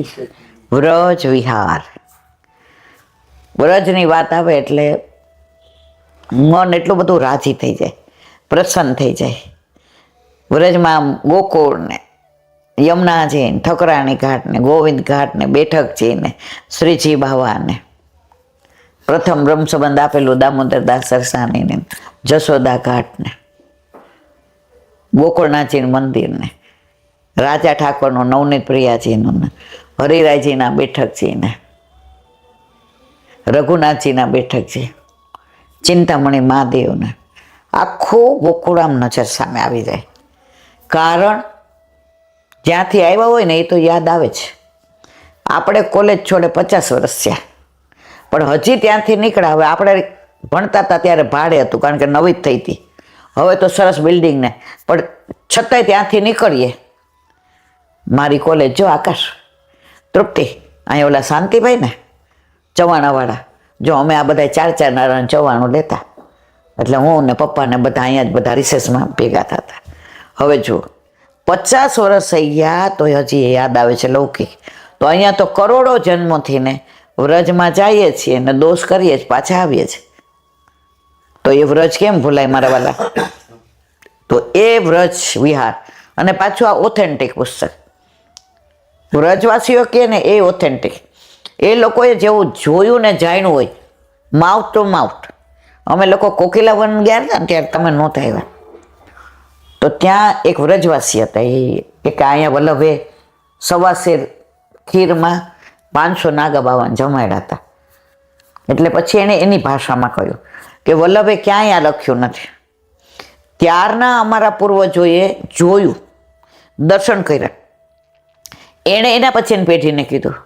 વ્રજ વિહાર. વ્રજની વાત આવે એટલે મન એટલું બધું રાજી થઈ જાય, પ્રસન્ન થઈ જાય. વ્રજમાં ગોકુળ ને યમુનાજી ને ઠકરાણી ઘાટ ને ગોવિંદ ઘાટ ને બેઠકજી ને શ્રીજી બાવા ને પ્રથમ બ્રહ્મસંબંધ આપેલું દામોદરદાસ સરસાણી ને જશોદા ઘાટ ને ગોકુળનાથજીનું મંદિર ને રાજા ઠાકોરનું નવનીત પ્રિયાજીનું ને હરિરાયજીના બેઠકજી ને રઘુનાથજીના બેઠકજી, ચિંતામણી મહાદેવને આખું ગોકુળ આમ નજર સામે આવી જાય. કારણ જ્યાંથી આવ્યા હોય ને એ તો યાદ આવે છે. આપણે કોલેજ છોડે 50 વર્ષ થયા, પણ હજી ત્યાંથી નીકળ્યા. હવે આપણે ભણતા હતા ત્યારે ભાડે હતું, કારણ કે નવી જ થઈ હતી. હવે તો સરસ બિલ્ડિંગ ને, પણ છતાંય ત્યાંથી નીકળીએ. મારી કોલેજ જો આકાશ, તૃપ્તિ, અહીંયા ઓલા શાંતિભાઈ ને ચવાણાવાળા, જો અમે આ બધા 4 નારાયણ ચવાણું લેતા, એટલે હું ને પપ્પા ને બધા અહીંયા જ બધા રિસેસમાં ભેગા થતા. હવે જુઓ 50 વર્ષ થઈ ગયા તો હજી એ યાદ આવે છે લૌકિક. તો અહીંયા તો કરોડો જન્મોથી ને વ્રજમાં જઈએ છીએ ને દોષ કરીએ જ પાછા આવીએ છીએ. તો એ વ્રજ કેમ ભૂલાય મારા વાલા? તો એ વ્રજ વિહાર, અને પાછું આ ઓથેન્ટિક પુસ્તક. વ્રજવાસીઓ કહે ને એ ઓથેન્ટિક. એ લોકોએ જેવું જોયું ને જાણ્યું હોય, માઉથ ટુ માઉથ. અમે લોકો કોકિલાવન ગયા હતા ને ત્યારે તમે નહોતા આવ્યા, તો ત્યાં એક વ્રજવાસી હતા. એ કે અહીંયા વલ્લભે સવાસેર ખીરમાં 500 નાગા બાવાને જમાડ્યા હતા. એટલે પછી એણે એની ભાષામાં કહ્યું કે વલ્લભે ક્યાંય આ લખ્યું નથી, ત્યારના અમારા પૂર્વજોએ જોયું, દર્શન કર્યા. એણે એના પછીની પેઢીને કીધું,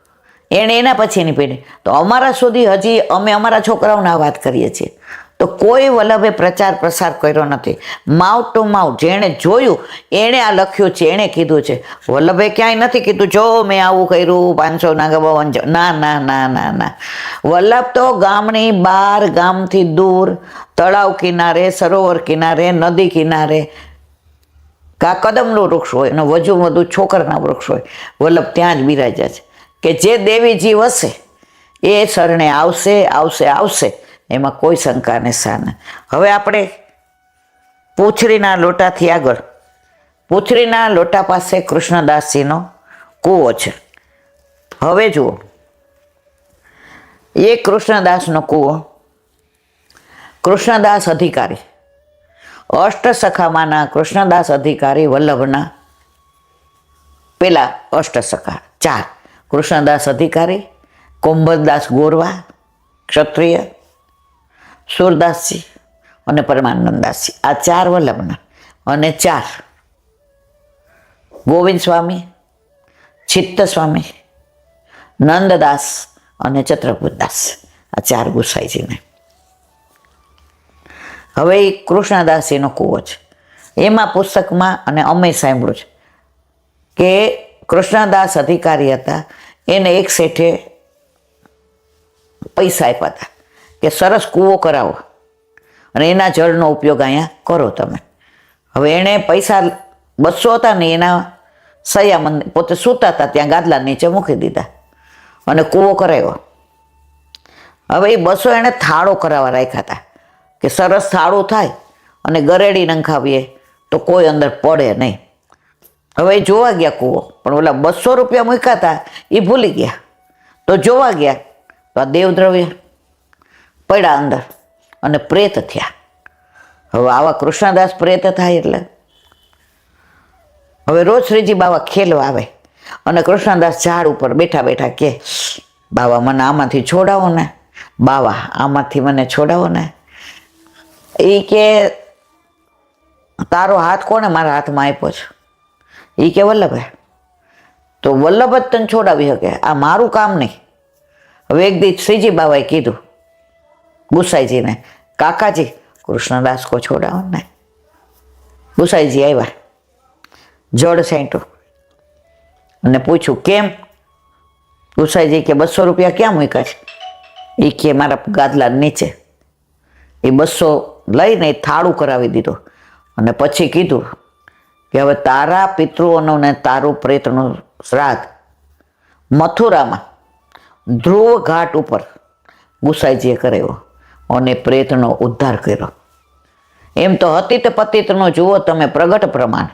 એણે એના પછીની પેઢી. તો અમારા સુધી હજી અમે અમારા છોકરાઓને આ વાત કરીએ છીએ. તો કોઈ વલ્લભે પ્રચાર પ્રસાર કર્યો નથી. માઉથ ટુ માઉથ જેણે જોયું એણે આ લખ્યું છે, એણે કીધું છે. વલ્લભે ક્યાંય નથી કીધું જો મેં આવું કર્યું 500 ના 52. ના ના ના ના ના. વલ્લભ તો ગામની બહાર, ગામથી દૂર, તળાવ કિનારે, સરોવર કિનારે, નદી કિનારે, કા કદમનું વૃક્ષ હોય અને વધુ છોકરના વૃક્ષ હોય, વલ્લભ ત્યાં જ બિરાજ્યા છે કે જે દેવીજી વસે એ શરણે આવશે આવશે આવશે, એમાં કોઈ શંકા ને સ્થાન. હવે આપણે પૂંછડીના લોટાથી આગળ, પૂંછડીના લોટા પાસે કૃષ્ણદાસજીનો કૂવો છે. હવે જુઓ, એ કૃષ્ણદાસનો કૂવો, કૃષ્ણદાસ અધિકારી, અષ્ટસખામાંના કૃષ્ણદાસ અધિકારી વલ્લભના પેલા અષ્ટસખા 4, કૃષ્ણદાસ અધિકારી, કુંભદાસ ગોરવા ક્ષત્રિય, સુરદાસજી અને પરમાનંદદાસજી, આ 4 વલ્લભના. અને 4 ગોવિંદ સ્વામી, ચિત્ત સ્વામી, નંદદાસ અને ચત્રકૂટદાસ, આ 4 ગુસાઈજીને. હવે એ કૃષ્ણદાસજીનો કૂવો છે. એમાં પુસ્તકમાં અને અમે સાંભળ્યું છે કે કૃષ્ણદાસ અધિકારી હતા, એને એક શેઠે પૈસા આપ્યા હતા કે સરસ કૂવો કરાવો અને એના જળનો ઉપયોગ અહીંયા કરો તમે. હવે એણે પૈસા 200 હતા ને એના સયા પોતે સૂતા હતા ત્યાં ગાદલા નીચે મૂકી દીધા અને કૂવો કરાવ્યો. હવે એ 200 એણે થાળો કરાવવા રાખ્યા હતા કે સરસ થાળું થાય અને ગરેડી નંખાવીએ તો કોઈ અંદર પડે નહીં. હવે એ જોવા ગયા કૂવો, પણ ઓલા 200 રૂપિયા મૂક્યા હતા એ ભૂલી ગયા. તો જોવા ગયા તો આ દેવદ્રવ્ય પડ્યા અંદર અને પ્રેત થયા. હવે આવા કૃષ્ણદાસ પ્રેત થાય એટલે હવે રોજ શ્રીજી બાવા ખેલવા આવે અને કૃષ્ણદાસ ઝાડ ઉપર બેઠા બેઠા કે બાવા મને આમાંથી છોડાવો ને, બાવા આમાંથી મને છોડાવો ને. એ કે તારો હાથ કોને મારા હાથમાં આપ્યો છે? એ કે વલ્લભે. તો વલ્લભ જ તને છોડાવી શકે, આ મારું કામ નહીં. હવે એક દી શ્રીજી બાવાએ કીધું ગુસાઈજીને, કાકાજી કૃષ્ણદાસ કો છોડાવો ને. ગુસાઈજી આવ્યા, જળ છાંટ્યું અને પૂછ્યું કેમ? ગુસાઈજી કે 200 રૂપિયા ક્યાં મૂક્યા છે? એ કે મારા ગાદલા નીચે. એ 200 લઈને થાળું કરાવી દીધું અને પછી કીધું કે હવે તારા પિતૃઓનું ને તારું પ્રેતનું શ્રાદ્ધ મથુરામાં ધ્રુવ ઘાટ ઉપર ગુસાઈજીએ કરાવ્યો અને પ્રેતનો ઉદ્ધાર કર્યો. એમ તો હતીત પતિતનો જુઓ તમે પ્રગટ પ્રમાણ.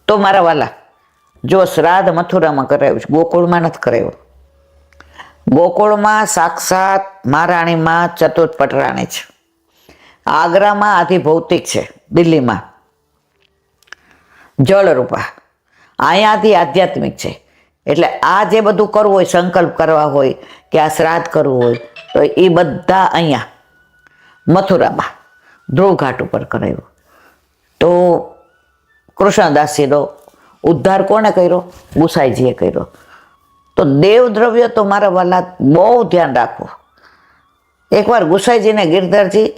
તો મારા વાલા, જો શ્રાદ્ધ મથુરામાં કરાવ્યું છે, ગોકુળમાં નથી કરાવ્યું. ગોકુળમાં સાક્ષાત મહારાણીમાં ચતુર્થ પટરાણી છે, આગ્રામાં આધિ ભૌતિક છે, દિલ્હીમાં જળરૂપા, અહીંયાથી આધ્યાત્મિક છે. એટલે આ જે બધું કરવું હોય, સંકલ્પ કરવા હોય કે આ શ્રાદ્ધ કરવું હોય, તો એ બધા અહીંયા મથુરામાં ધ્રુવ ઘાટ ઉપર કરાયું. તો કૃષ્ણદાસજીનો ઉદ્ધાર કોણે કર્યો? ગુસાઈજીએ કર્યો. તો દેવદ્રવ્ય તો મારા વાલા બહુ ધ્યાન રાખવું. એકવાર ગુસાઈજીને ગિરધરજી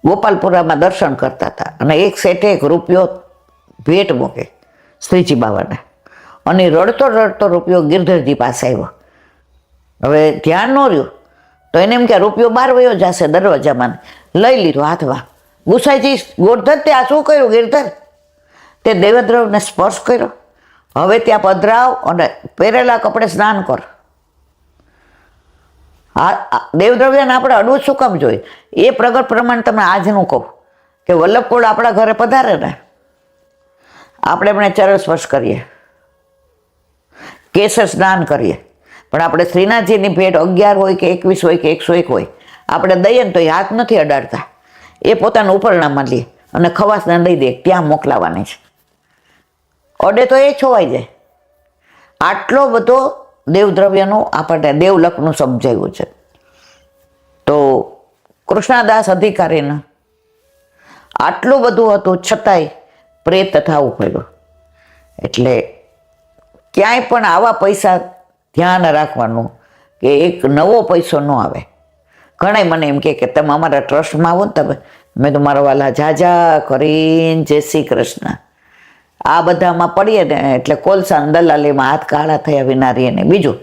ગોપાલપુરામાં દર્શન કરતા હતા અને એક શેઠે 1 રૂપિયો ભેટ મૂકે શ્રીજી બાવાને અને રડતો રડતો રૂપિયો ગિરધરજી પાસે આવ્યો. હવે ધ્યાન ન રહ્યું તો એને એમ કે રૂપિયો બહાર વયો જશે દરવાજામાં, લઈ લીધો હાથમાં. ગુસાઈજી ગોરધર તે આ શું કર્યું ગિરધર? તે દેવદ્રવ્યને સ્પર્શ કર્યો. હવે ત્યાં પધરાવ અને પહેરેલા કપડે સ્નાન કર. આ દેવદ્રવ્યને આપણે અડવું શું કામ જોઈએ? એ પ્રગટ પ્રમાણે તમે આજનું કહું કે વલ્લભકુળ આપણા ઘરે પધારે ને, આપણે એમણે ચરણ સ્પર્શ કરીએ, કેસર સ્નાન કરીએ, પણ આપણે શ્રીનાથજીની ભેટ 11 હોય કે 21 હોય કે 101 હોય, આપણે દઈએ ને તો એ હાથ નથી અડાડતા, એ પોતાના ઉપરણામાં લે અને ખવાસને દઈ દે, ત્યાં મોકલાવાની છે. અડે તો એ છોવાઈ જાય. આટલો બધો દેવદ્રવ્યનું આપણને દેવલકનું સમજાવ્યું છે. તો કૃષ્ણદાસ અધિકારીને આટલું બધું હતું છતાંય પ્રેત થવું પડ્યું. એટલે ક્યાંય પણ આવા પૈસા ધ્યાન રાખવાનું કે એક નવો પૈસો ન આવે. ઘણા મને એમ કે તમે અમારા ટ્રસ્ટમાં આવો ને તમે, મેં તો મારા વાલા જાજા કરીને જય શ્રી કૃષ્ણ આ બધામાં પડીએ ને એટલે કોલસા દલાલીમાં હાથ કાળા થયા વિના રહીએ ને. બીજું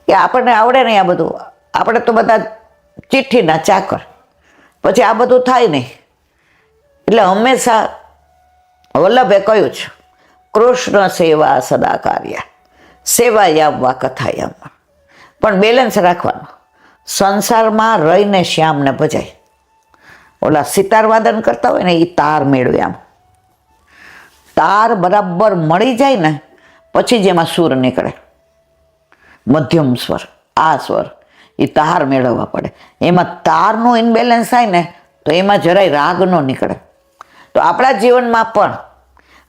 કે આપણને આવડે નહીં આ બધું, આપણે તો બધા ચિઠ્ઠીના ચાકર, પછી આ બધું થાય નહીં. એટલે હંમેશા વલ્લભે કહ્યું છે કૃષ્ણ સેવા સદા કાર્ય સેવા યામવા કથાયામ. પણ બેલેન્સ રાખવાનું. સંસારમાં રહીને શ્યામને ભજાય. ઓલા સિતાર વાદન કરતા હોય ને એ તાર મેળવે. આમ તાર બરાબર મળી જાય ને પછી જ એમાં સૂર નીકળે. મધ્યમ સ્વર, આ સ્વર એ તાર મેળવવા પડે. એમાં તારનું ઇનબેલેન્સ થાય ને તો એમાં જરાય રાગ ન નીકળે. તો આપણા જીવનમાં પણ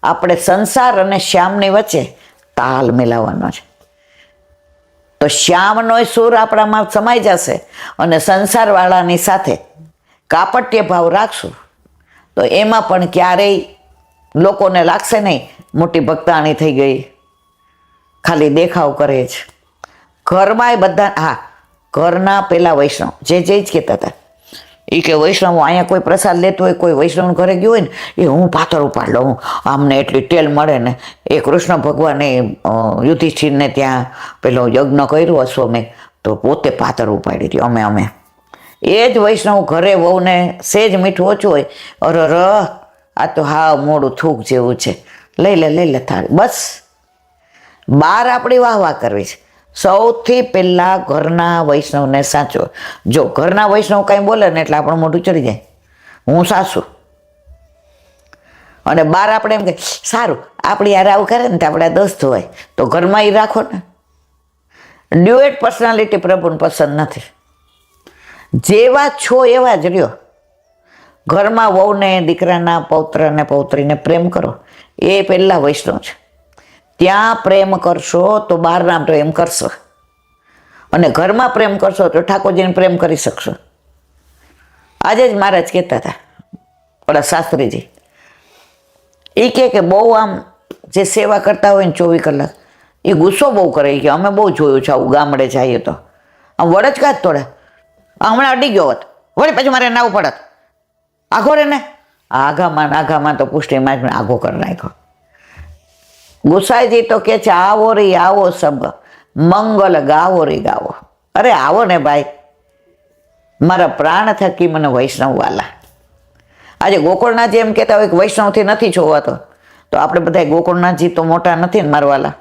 આપણે સંસાર અને શ્યામની વચ્ચે તાલ મિલાવવાનો છે. તો શ્યામનો સૂર આપણામાં સમાઈ જશે અને સંસારવાળાની સાથે કાપટ્ય ભાવ રાખશું તો એમાં પણ ક્યારેય લોકોને લાગશે નહીં મોટી ભક્તાણી થઈ ગઈ, ખાલી દેખાવ કરે છે. ઘરમાં બધા, હા, ઘરના પેલા વૈષ્ણવ જે જ કહેતા હતા એ કે વૈષ્ણવ અહીંયા કોઈ પ્રસાદ લેતો હોય, કોઈ વૈષ્ણવ ઘરે ગયો હોય ને એ હું પાથર ઉપાડ લઉં, આમને એટલી ટેલ મળે ને. એ કૃષ્ણ ભગવાને યુધિષ્ઠિરને ત્યાં પેલો યજ્ઞ કર્યો અશ્વમેઘ તો પોતે પાથર ઉપાડી રહ્યો. અમે એ જ વૈષ્ણવ ઘરે વહુને સેજ મીઠું ઓછું હોય, અરર આ તો હા મોડું થૂક જેવું છે, લઈ લે થાળી. બસ બહાર આપણી વાહ કરવી છે. સૌથી પહેલાં ઘરના વૈષ્ણવને સાચો. જો ઘરના વૈષ્ણવ કાંઈ બોલે ને એટલે આપણું મોઢું ચડી જાય, હું સાસુ. અને બહાર આપણે એમ કે સારું આપણી યાર આવું કરે ને તો આપણા દોસ્ત હોય તો ઘરમાં એ રાખો ને. ડ્યુએટ પર્સનાલિટી પ્રભુને પસંદ નથી. જેવા છો એવા જ રહ્યો. ઘરમાં વહુને, દીકરાના પૌત્રને, પૌત્રીને પ્રેમ કરો, એ પહેલાં વૈષ્ણવ છે. ત્યાં પ્રેમ કરશો તો બહારના પ્રેમ કરશો, અને ઘરમાં પ્રેમ કરશો તો ઠાકોરજીને પ્રેમ કરી શકશો. આજે જ મહારાજ કહેતા હતા ઓલા શાસ્ત્રીજી, એ કે બહુ આમ જે સેવા કરતા હોય ને 24 કલાક એ ગુસ્સો બહુ કરે. કે અમે બહુ જોયું છે આવું, ગામડે જઈએ તો આમ વડચકા જ તોડે. હમણાં અડી ગયો હોત વળી પછી મારે નાવું પડત, આઘો રે ને આઘામાં તો પુષ્ટિમાં જ આઘો કરી નાખ્યો. ગુસાઈજી તો કે છે આવો રી આવો સબ મંગલ ગાવો રી ગાવો. અરે આવો ને ભાઈ, મારા પ્રાણ થકી મને વૈષ્ણવ વાલા. આજે ગોકુળનાથજી એમ કહેતા હોય કે વૈષ્ણવથી નથી જોવાતો, તો આપણે બધા ગોકુળનાથજી તો મોટા નથી ને મારા વાલા.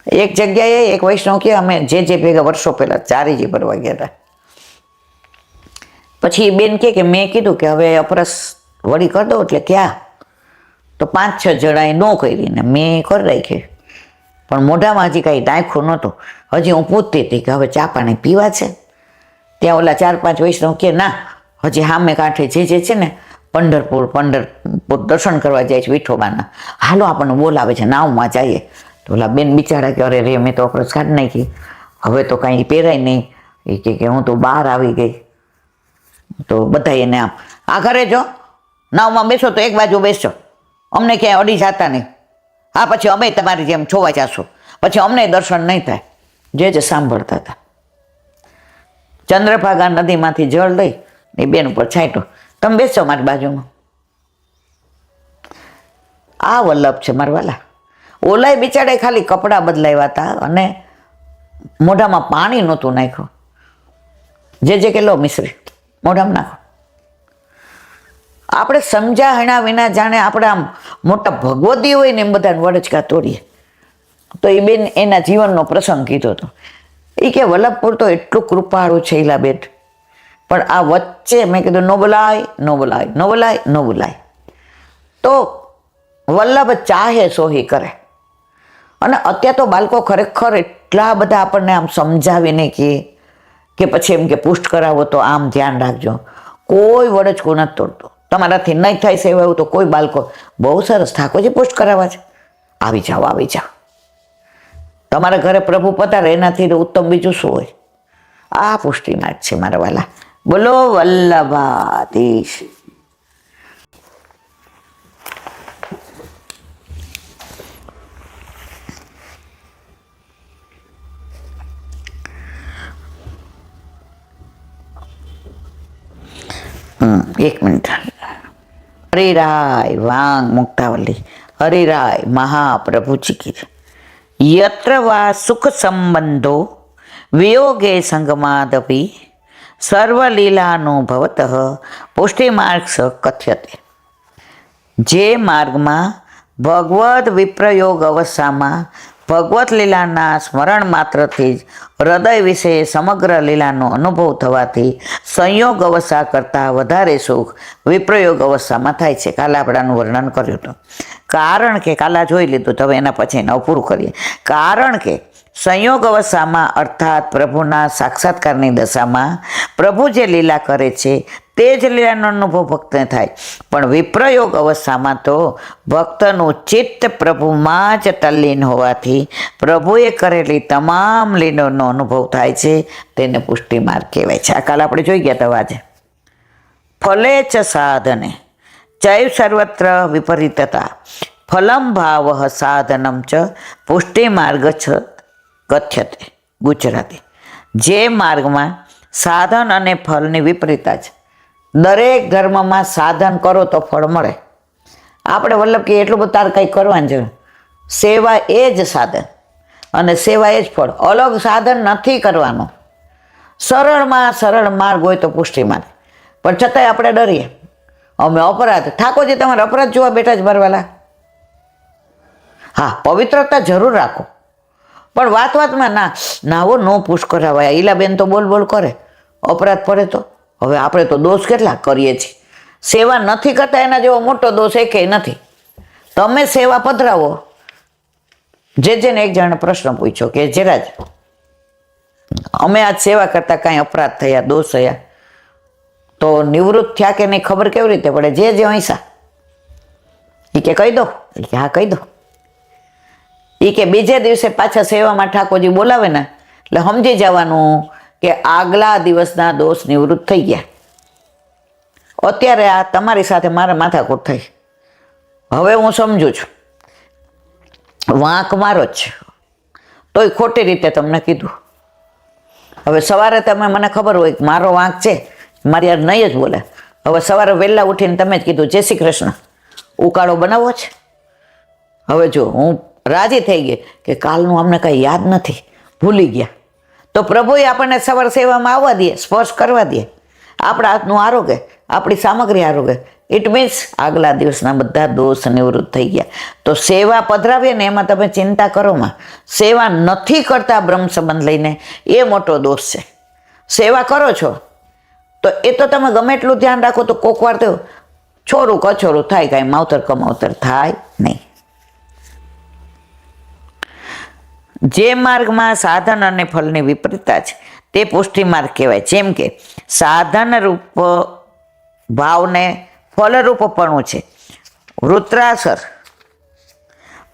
એક જગ્યાએ એક વૈષ્ણવ કે અમે જે ભેગા વર્ષો પહેલા ચારીજી ભરવા ગયા હતા. પછી બેન કે મેં કીધું કે હવે અપરસ વળી કરી દો, એટલે ક્યાં તો 5-6 જણાએ ન કરીને મેં કરી રાખી. પણ મોઢામાં હજી કાંઈ નાખ્યું નહોતું. હજી હું પૂછતી હતી કે હવે ચા પાણી પીવા છે. ત્યાં ઓલા 4-5 વૈષ્ણવ કે ના, હજી સામે કાંઠે જે છે ને પંઢરપુર દર્શન કરવા જાય છે વિઠોબાના, હાલો આપણને બોલાવે છે નાવમાં જઈએ. તો ઓલા બેન બિચારા કે અરે રે મેં તો અપરસ કાઢી નાખી, હવે તો કાંઈ પહેરાય નહીં. એ કે હું તો બહાર આવી ગઈ. તો બધા એને આમ આ ઘરે જો નાવમાં બેસો તો એક બાજુ બેસજો, અમને ક્યાંય અડી જતા નહીં. હા પછી અમે તમારી જેમ જોવા જશું, પછી અમને દર્શન નહીં થાય. જે સાંભળતા હતા. ચંદ્રભાગા નદીમાંથી જળ લઈ એ બેન ઉપર છાંટ્યો, તમે બેસો મારી બાજુમાં. આ વલ્લભ છે મારા વાલા. ઓલાય બિચારે ખાલી કપડાં બદલાવ્યા હતા અને મોઢામાં પાણી નહોતું નાખ્યું. જે કે લો મિશ્રી મોઢામાં નાખો. આપણે સમજાહણા વિના જાણે આપણે આમ મોટા ભગવતી હોય ને એમ બધાને વડચકા તોડીએ. તો એ બેન એના જીવનનો પ્રસંગ કીધો હતો. એ કે વલ્લભપુર તો એટલું કૃપાળું છે ઈલાબેન, પણ આ વચ્ચે મેં કીધું ન બોલાય. તો વલ્લભ ચાહે સોહી કરે. અને અત્યારે તો બાળકો ખરેખર એટલા બધા આપણને આમ સમજાવીને કે પછી એમ કે પુષ્ટ કરાવો તો આમ ધ્યાન રાખજો. કોઈ વડચકું નથી તોડતું. તમારાથી નહીં થાય સેવા એવું તો કોઈ બાળકો બહુ સરસ ઠાકોરજી પુષ્ટ કરાવવા છે, આવી જાઓ. તમારા ઘરે પ્રભુ પધારે એનાથી ઉત્તમ બીજું શું હોય? આ પુષ્ટિ માર્ગ છે મારા વાલા. બોલો વલ્લભાધીશ. એક મિનિટ. હરિરાય વાંગ મુક્તાવલી. હરિરાય મહાપ્રભુજી કી. યત્ર વા સુખ સંબંધો વિયોગે સંગમાદપી સર્વલીલાનુભવત પુષ્ટિ માર્ગ સ કથ્યતે. જે માર્ગમાં ભગવદ વિપ્રયોગ અવસ્થામાં ભગવત લીલાના સ્મરણ માત્રથી જ હૃદય વિશે સમગ્ર લીલાનો અનુભવ થવાથી સંયોગ અવસ્થા કરતાં વધારે સુખ વિપ્રયોગ અવસ્થામાં થાય છે. કાલે આપણાનું વર્ણન કર્યું હતું. કારણ કે કાલા જોઈ લીધું, તો હવે એના પછી એને પૂરું કરીએ. કારણ કે સંયોગ અવસ્થામાં અર્થાત પ્રભુના સાક્ષાત્કારની દશામાં પ્રભુ જે લીલા કરે છે તે જ લીલાનો અનુભવ ભક્તને થાય. પણ વિપ્રયોગ અવસ્થામાં તો ભક્તનું ચિત્ત પ્રભુમાં જ તલ્લીન હોવાથી પ્રભુએ કરેલી તમામ લીલાનો અનુભવ થાય છે. તેને પુષ્ટિ માર્ગ કહેવાય છે. આ કાલ આપણે જોઈ ગયા હતા આજે. ફલે ચ સાધને ચૈવ સર્વત્ર વિપરીતતા ફલમ ભાવ સાધનમ ચ પુષ્ટિ માર્ગ છ કથ્યતે. ગુજરાતી. જે માર્ગમાં સાધન અને ફળની વિપરીતતા છે. દરેક ધર્મમાં સાધન કરો તો ફળ મળે. આપણે વલ્લભ કે એટલું બધું તારે કંઈ કરવાનું છે. સેવા એ જ સાધન અને સેવા એ જ ફળ. અલગ સાધન નથી કરવાનું. સરળમાં સરળ માર્ગ હોય તો પુષ્ટિ માર્ગ. પણ છતાંય આપણે ડરીએ. અમે અપરાધ, ઠાકોરજી તમારે અપરાધ જોવા બેઠા જ ભરવાલા. હા, પવિત્રતા જરૂર રાખો, પણ વાતમાં નાવો નો પુશ કરાવાય. ઈલાબેન તો બોલ કરે, અપરાધ પડે તો હવે આપણે તો દોષ કેટલા કરીએ છીએ. સેવા નથી કરતા એના જેવો મોટો દોષ એકેય નથી. તમે સેવા પધરાવો. જેને એક જણે પ્રશ્ન પૂછ્યો કે જરાજ અમે આજ સેવા કરતા કાંઈ અપરાધ થયા, દોષ થયા, તો નિવૃત્ત થયા કે નહીં ખબર કેવી રીતે પડે? જે હૈસા એ કે કહી દો. એ કે હા કહી દો. એ કે બીજે દિવસે પાછા સેવામાં ઠાકોરજી બોલાવે ને એટલે સમજી જવાનું કે આગલા દિવસના દોષ નિવૃત્ત થઈ ગયા. અત્યારે આ તમારી સાથે મારે માથાકૂટ થઈ, હવે હું સમજુ છું વાંક મારો જ છે, તોય ખોટી રીતે તમને કીધું. હવે સવારે તમે મને ખબર હોય કે મારો વાંક છે, મારી યાર નહીં જ બોલે. હવે સવારે વહેલા ઉઠીને તમે જ કીધું જય શ્રી કૃષ્ણ, ઉકાળો બનાવવો છે. હવે જો હું રાજી થઈ ગઈ કે કાલનું અમને કંઈ યાદ નથી, ભૂલી ગયા, તો પ્રભુએ આપણને સવાર સેવામાં આવવા દે, સ્પર્શ કરવા દે. આપણા હાથનું આરોગ્ય, આપણી સામગ્રી આરોગ્ય, ઇટ મીન્સ આગલા દિવસના બધા દોષ નિવૃત્ત થઈ ગયા. તો સેવા પધરાવીએ ને એમાં તમે ચિંતા કરોમાં. સેવા નથી કરતા બ્રહ્મ સંબંધ લઈને એ મોટો દોષ છે. સેવા કરો છો તો એ તો તમે ગમે એટલું ધ્યાન રાખો તો કોક વાર તો છોરું કછોરું થાય, કાંઈ માવતર કમાવતર થાય નહીં. જે માર્ગમાં સાધન અને ફળની વિપરીતતા છે તે પુષ્ટિ માર્ગ કહેવાય. જેમ કે સાધન રૂપ ભાવને ફલરૂપપણું છે. વૃત્રાસર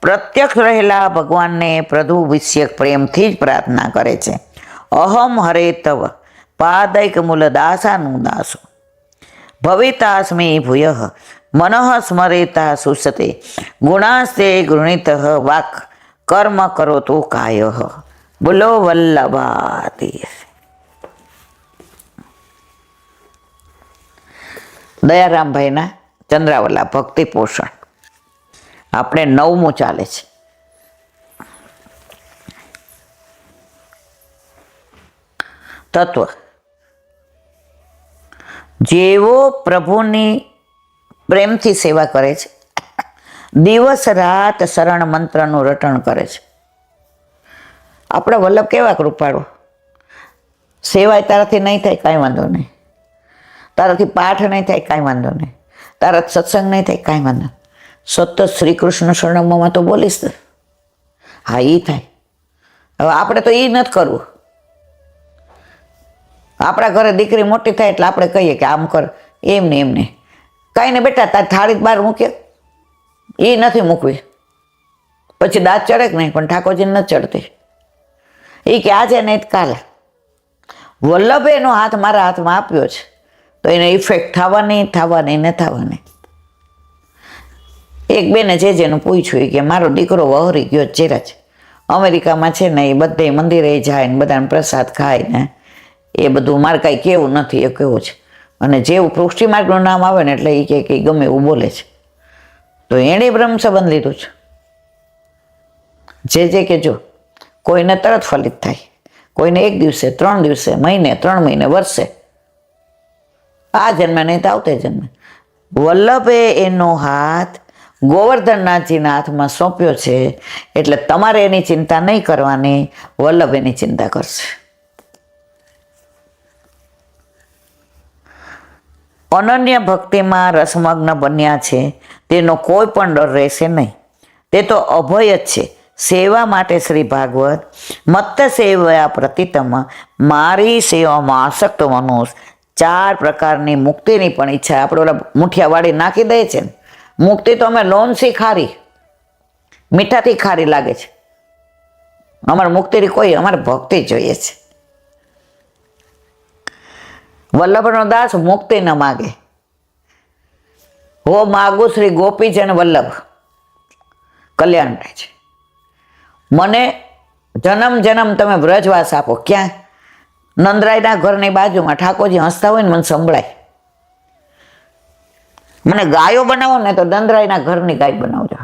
પ્રત્યક્ષ રહેલા ભગવાનને પ્રભુ વિષયક પ્રેમથી જ પ્રાર્થના કરે છે. અહમ હરે તવ પાદૈક મૂલ દાસાનું દાસો ભવિતાસ્મી ભૂય મનઃ સ્મરેતા સુસતે ગુણાસ્તે ગૃણીત વાક કર્મ કરો તો કાય. બોલો વલ્લભાધીશ. દયારામભાઈના ચંદ્રાવલા ભક્તિ પોષણ આપણે 9મું ચાલે છે. તત્વ જેવો પ્રભુની પ્રેમથી સેવા કરે છે, દિવસ રાત શરણ મંત્રનું રટણ કરે છે. આપણે વલ્લભ કેવા કૃપાળુ. સેવાય તારાથી નહીં થાય કાંઈ વાંધો નહીં, તારાથી પાઠ નહીં થાય કાંઈ વાંધો નહીં, તારા સત્સંગ નહીં થાય કાંઈ વાંધો નહીં, સતત શ્રી કૃષ્ણ શરણમમાં તો બોલીશ ને, હા એ થાય. હવે આપણે તો એ નથી કરવું. આપણા ઘરે દીકરી મોટી થાય એટલે આપણે કહીએ કે આમ કર, એમ ને કાંઈ ને બેટા તાર થાળી બહાર મૂકીએ, એ નથી મૂકવી. પછી દાંત ચડે કે નહીં, પણ ઠાકોરજીને નથી ચડતી. એ કે આજે નહીં કાલે વલ્લભે એનો હાથ મારા હાથમાં આપ્યો છે તો એને ઇફેક્ટ થવાની ને થવાની. એક બેને જેનું પૂછ્યું કે મારો દીકરો વહરી ગયો ચેરા છે અમેરિકામાં છે ને, એ બધે મંદિરે જાય ને બધાને પ્રસાદ ખાય ને એ બધું મારે કાંઈ કેવું નથી, એ કેવું છે. અને જેવું પુષ્ટિ માર્ગનું નામ આવે ને એટલે એ કે ગમે એવું બોલે છે. તો એણે બ્રહ્મ સંબંધ લીધું છે. જે કે જો કોઈને તરત ફલિત થાય, કોઈને 1 દિવસે, 3 દિવસે, મહિને, 3 મહિને, વર્ષે, આ જન્મે નહીં તો આવતે જન્મે. વલ્લભે એનો હાથ ગોવર્ધનનાથજીના હાથમાં સોંપ્યો છે એટલે તમારે એની ચિંતા નહીં કરવાની, વલ્લભ એની ચિંતા કરશે. અનન્ય ભક્તિમાં રસમગ્ન બન્યા છે તેનો કોઈ પણ ડર રહેશે નહીં. તે તો અભય જ છે. સેવા માટે શ્રી ભાગવત મત્ત સેવયા પ્રતિતમ, મારી સેવામાં આસક્ત મનુષ્ય 4 પ્રકારની મુક્તિની પણ ઈચ્છા. આપણે ઓલા મુઠિયા વાળી નાખી દઈએ છે ને, મુક્તિ તો અમે લોનસી ખારી, મીઠાથી ખારી લાગે છે. અમારે મુક્તિની કોઈ, અમારે ભક્તિ જોઈએ છે. વલ્લભનો દાસ મુક્તિ ન માગે. હો માગુ શ્રી ગોપીજન વલ્લભ, કલ્યાણ રહે છે. મને જન્મ તમે વ્રજવાસ આપો. ક્યાં? નંદરાયના ઘરની બાજુમાં ઠાકોરજી હસતા હોય ને મને સંભળાય. મને ગાયો બનાવો ને તો નંદરાયના ઘરની ગાય બનાવજો.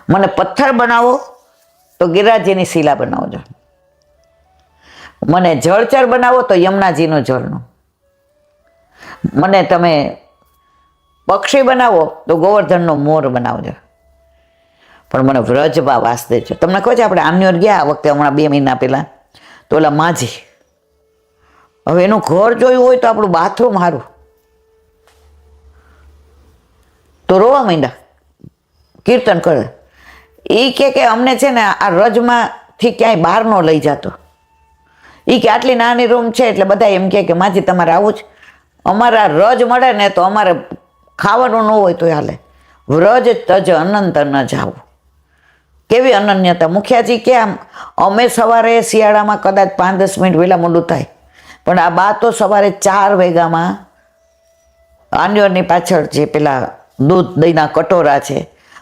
મને પથ્થર બનાવો તો ગિરિરાજજીની શિલા બનાવજો. મને જળચર બનાવો તો યમુનાજીનું ઝરણું. મને તમે પક્ષી બનાવો તો ગોવર્ધનનો મોર બનાવજો. પણ મને વ્રજમાં વાસ દેજો. તમને ખબર છે આપણે આન્યોર ગયા આ વખતે, હમણાં 2 મહિના પહેલાં, તો ઓલા માજી, હવે એનું ઘર જોયું હોય તો આપણું બાથરૂમ સારું, તો રોવા માંડ્યા, કીર્તન કરે. એ કે અમને છે ને આ રજમાંથી ક્યાંય બહાર ન લઈ જતો. એ કે આટલી નાની રૂમ છે એટલે બધા એમ કે માજી તમારે આવું જ. અમારા રજ મળે ને તો અમારે ખાવાનું ન હોય તો હાલે. વ્રજ તજ અનંત ન જાવું. કેવી અનન્યતા. મુખિયાજી કે આમ અમે સવારે શિયાળામાં કદાચ 5-10 મિનિટ વહેલા મોડું થાય, પણ આ બા તો સવારે 4 વાગ્યામાં આન્યોરની પાછળ જે પેલા દૂધ દહીંના કટોરા છે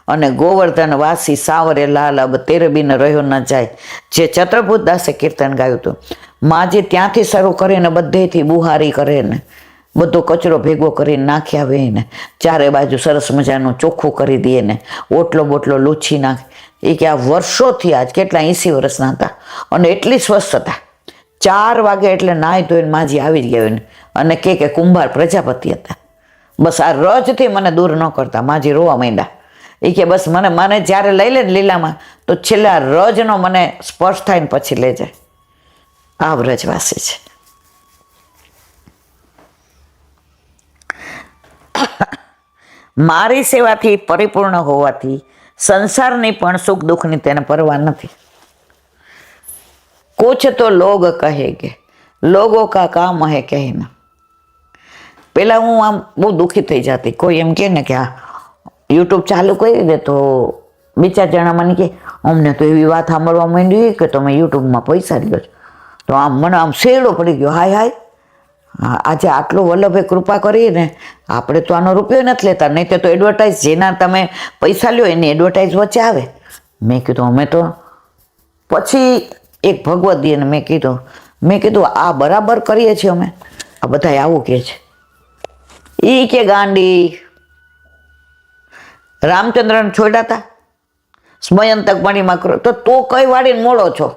અને ગોવર્ધન વાસી સાવરે લાલ અબ તેરે બિન રહ્યો ન જાય, જે ચત્રભૂત દાસે કીર્તન ગાયું હતું. માજી ત્યાંથી શરૂ કરીને બધેથી બુહારી કરે ને બધો કચરો ભેગો કરીને નાખી આવે ને, 4 બાજુ સરસ મજાનું ચોખ્ખું કરી દે ને, ઓટલો બોટલો લૂછી નાખે. એ કે આ વર્ષોથી, આજ કેટલા 80 વર્ષના હતા અને એટલી સ્વસ્થ હતા. 4 વાગે એટલે નાહી ધોઈને માજી આવી જ ગયા ને, અને કે કુંભાર પ્રજાપતિ હતા. બસ આ રજથી મને દૂર ન કરતા. માજી રોવા માંડ્યા. એ કે બસ મને જ્યારે લઈ લે ને લીલામાં તો છેલ્લા રજનો મને સ્પર્શ થાય ને પછી લઈ જાય. આ વ્રજવાસી છે. મારી સેવાથી પરિપૂર્ણ હોવાથી સંસારની પણ સુખ દુઃખની તેને પરવા નથી. કુછ તો લોગ કહેગે, લોગો કા કામ હે કહેના. પેલા હું આમ બહુ દુઃખી થઈ જતી. કોઈ એમ કે ને કે આ યુટ્યુબ ચાલુ કરી દે તો 2-4 જણા મને કે અમને તો એવી વાત સાંભળવા માંડી કે તમે યુટ્યુબમાં પૈસા લ્યો છો. તો આમ મને આમ શેડો પડી ગયો. હાય આજે આટલું વલ્લભે કૃપા કરી ને, આપણે તો આનો રૂપિયો નથી લેતા, નહીં તો એડવર્ટાઇઝ જેના તમે પૈસા લ્યો એની એડવર્ટાઇઝ વચ્ચે આવે. મેં કીધું અમે તો પછી એક ભગવદીને મેં કીધું આ બરાબર કરીએ છીએ અમે. આ બધા આવું કહે છે. એ કે ગાંડી રામચંદ્રને છોડ્યા હતા સ્મયંતક પાણીમાં કરો તો કઈ વાળીને મોડો છો.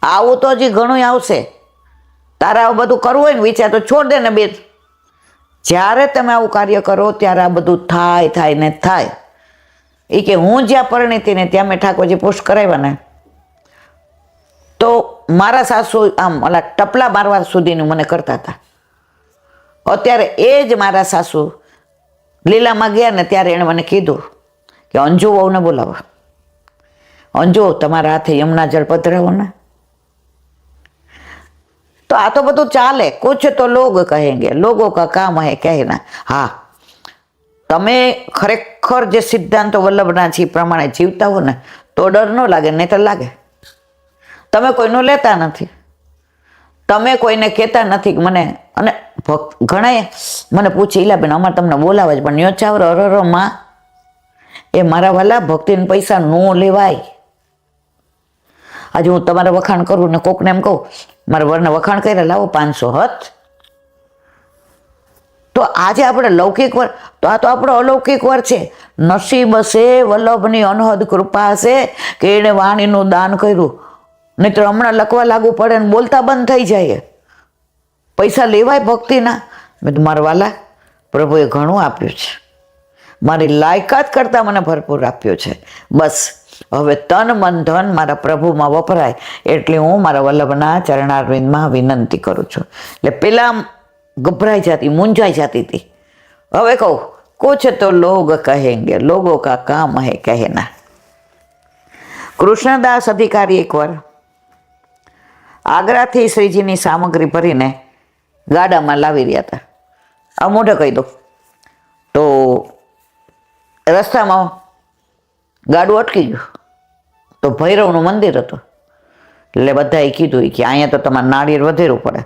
આવું તો હજી ઘણું આવશે. તારા બધું કરવું હોય ને વિચાર તો છોડ દે ને બે. જ્યારે તમે આવું કાર્ય કરો ત્યારે આ બધું થાય ને થાય. એ કે હું જ્યાં પરિણીતી ને ત્યાં મેં ઠાકોરજી પુષ્ટ કરાવ્યા ને તો મારા સાસુ આમ ઓલા ટપલા મારવા સુધીનું મને કરતા હતા. અત્યારે એ જ મારા સાસુ લીલામાં ગયા ને ત્યારે એણે મને કીધું કે અંજુ વહુને બોલાવો. અંજુ તમારા હાથે યમુના જળ પધરાવો ને. તો આ તો બધું ચાલે. કુછ તો લોગ કહેંગે, લોગો કા કામ હે કહેના. હા, તમે ખરેખર જે સિદ્ધાંતો વલ્લભના છે પ્રમાણે જીવતા હો ને તો ડર ન લાગે, નહીં તો લાગે. તમે કોઈનું લેતા નથી. તમે કોઈને કહેતા નથી કે મને, અને ઘણાએ મને પૂછે ઈલાબેન અમારે તમને બોલાવે છે પણ ન્યોચાવર અરર માં, એ મારા વાલા ભક્તિને પૈસા ન લેવાય. આજે હું તમારે વખાણ કરું ને કોકને એમ કહું મારા વરને વખાણ કર્યા લાવો 500 હત, તો આજે આપણે લૌકિક વર, તો આ તો આપણો અલૌકિક વર છે. નસીબ હશે, વલ્લભની અનહદ કૃપા હશે કે એણે વાણીનું દાન કર્યું, નહીં તો હમણાં લખવા લાગુ પડે ને બોલતા બંધ થઈ જાય. પૈસા લેવાય ભક્તિના? મેં તો મારા વાલા પ્રભુએ ઘણું આપ્યું છે, મારી લાયકાત કરતાં મને ભરપૂર આપ્યું છે. બસ હવે તન મન ધન મારા પ્રભુમાં વપરાય એટલે હું મારા વલ્લભના ચરણારવિંદમાં વિનંતી કરું છું. એટલે પેલા ગભરાઈ જાતી, મૂંઝાઈ જાતી હતી. હવે કહું कुछ तो लोग कहेंगे, लोगों का काम है कहना. કૃષ્ણદાસ અધિકારી એકવાર આગ્રાથી શ્રીજીની સામગ્રી ભરીને ગાડામાં લાવી રહ્યા હતા. આ મોઢે કહી દો તો રસ્તામાં ગાડું અટકી ગયું તો ભૈરવનું મંદિર હતું. એટલે બધાએ કીધું કે અહીંયા તો તમારે નાળિયેર વધેરવું પડે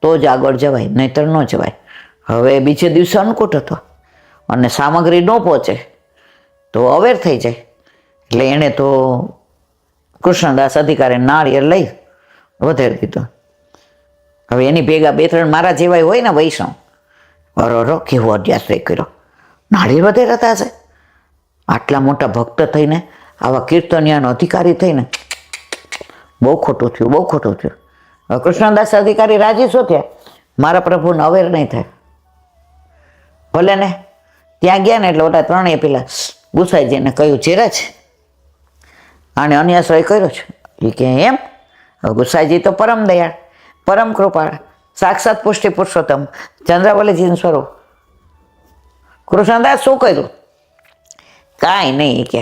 તો જ આગળ જવાય, નહીતર ન જવાય. હવે બીજે દિવસે અન્નકૂટ હતો અને સામગ્રી ન પહોંચે તો અવેર થઈ જાય. એટલે એણે તો કૃષ્ણદાસ અધિકારી નાળિયેર લઈ વધેરી દીધું. હવે એની ભેગા 2-3 મારા જેવાય હોય ને વૈષ્ણવ, અરો કેવો અધ્યાશ્રય કર્યો, નાળિયેર વધેરાતા હશે. આટલા મોટા ભક્ત થઈને આવા કીર્તનિયાનો અધિકારી થઈને બહુ ખોટું થયું, બહુ ખોટું થયું. હવે કૃષ્ણદાસ અધિકારી રાજી શું થયા? મારા પ્રભુને અવેર નહીં થાય. ભલે ને ત્યાં ગયા ને એટલે ઓલા 3 પેલા ગુસાઈજીને કહ્યું ચેરાજ આને અન્યાશ્રય કર્યો છે. એ કે એમ? ગુસાઈજી તો પરમ દયાળ, પરમ કૃપાળ, સાક્ષાત પુષ્ટિ પુરુષોત્તમ, ચંદ્રાવલીજીનું સ્વરૂપ. કૃષ્ણદાસ શું કર્યું? કાંઈ નહીં કે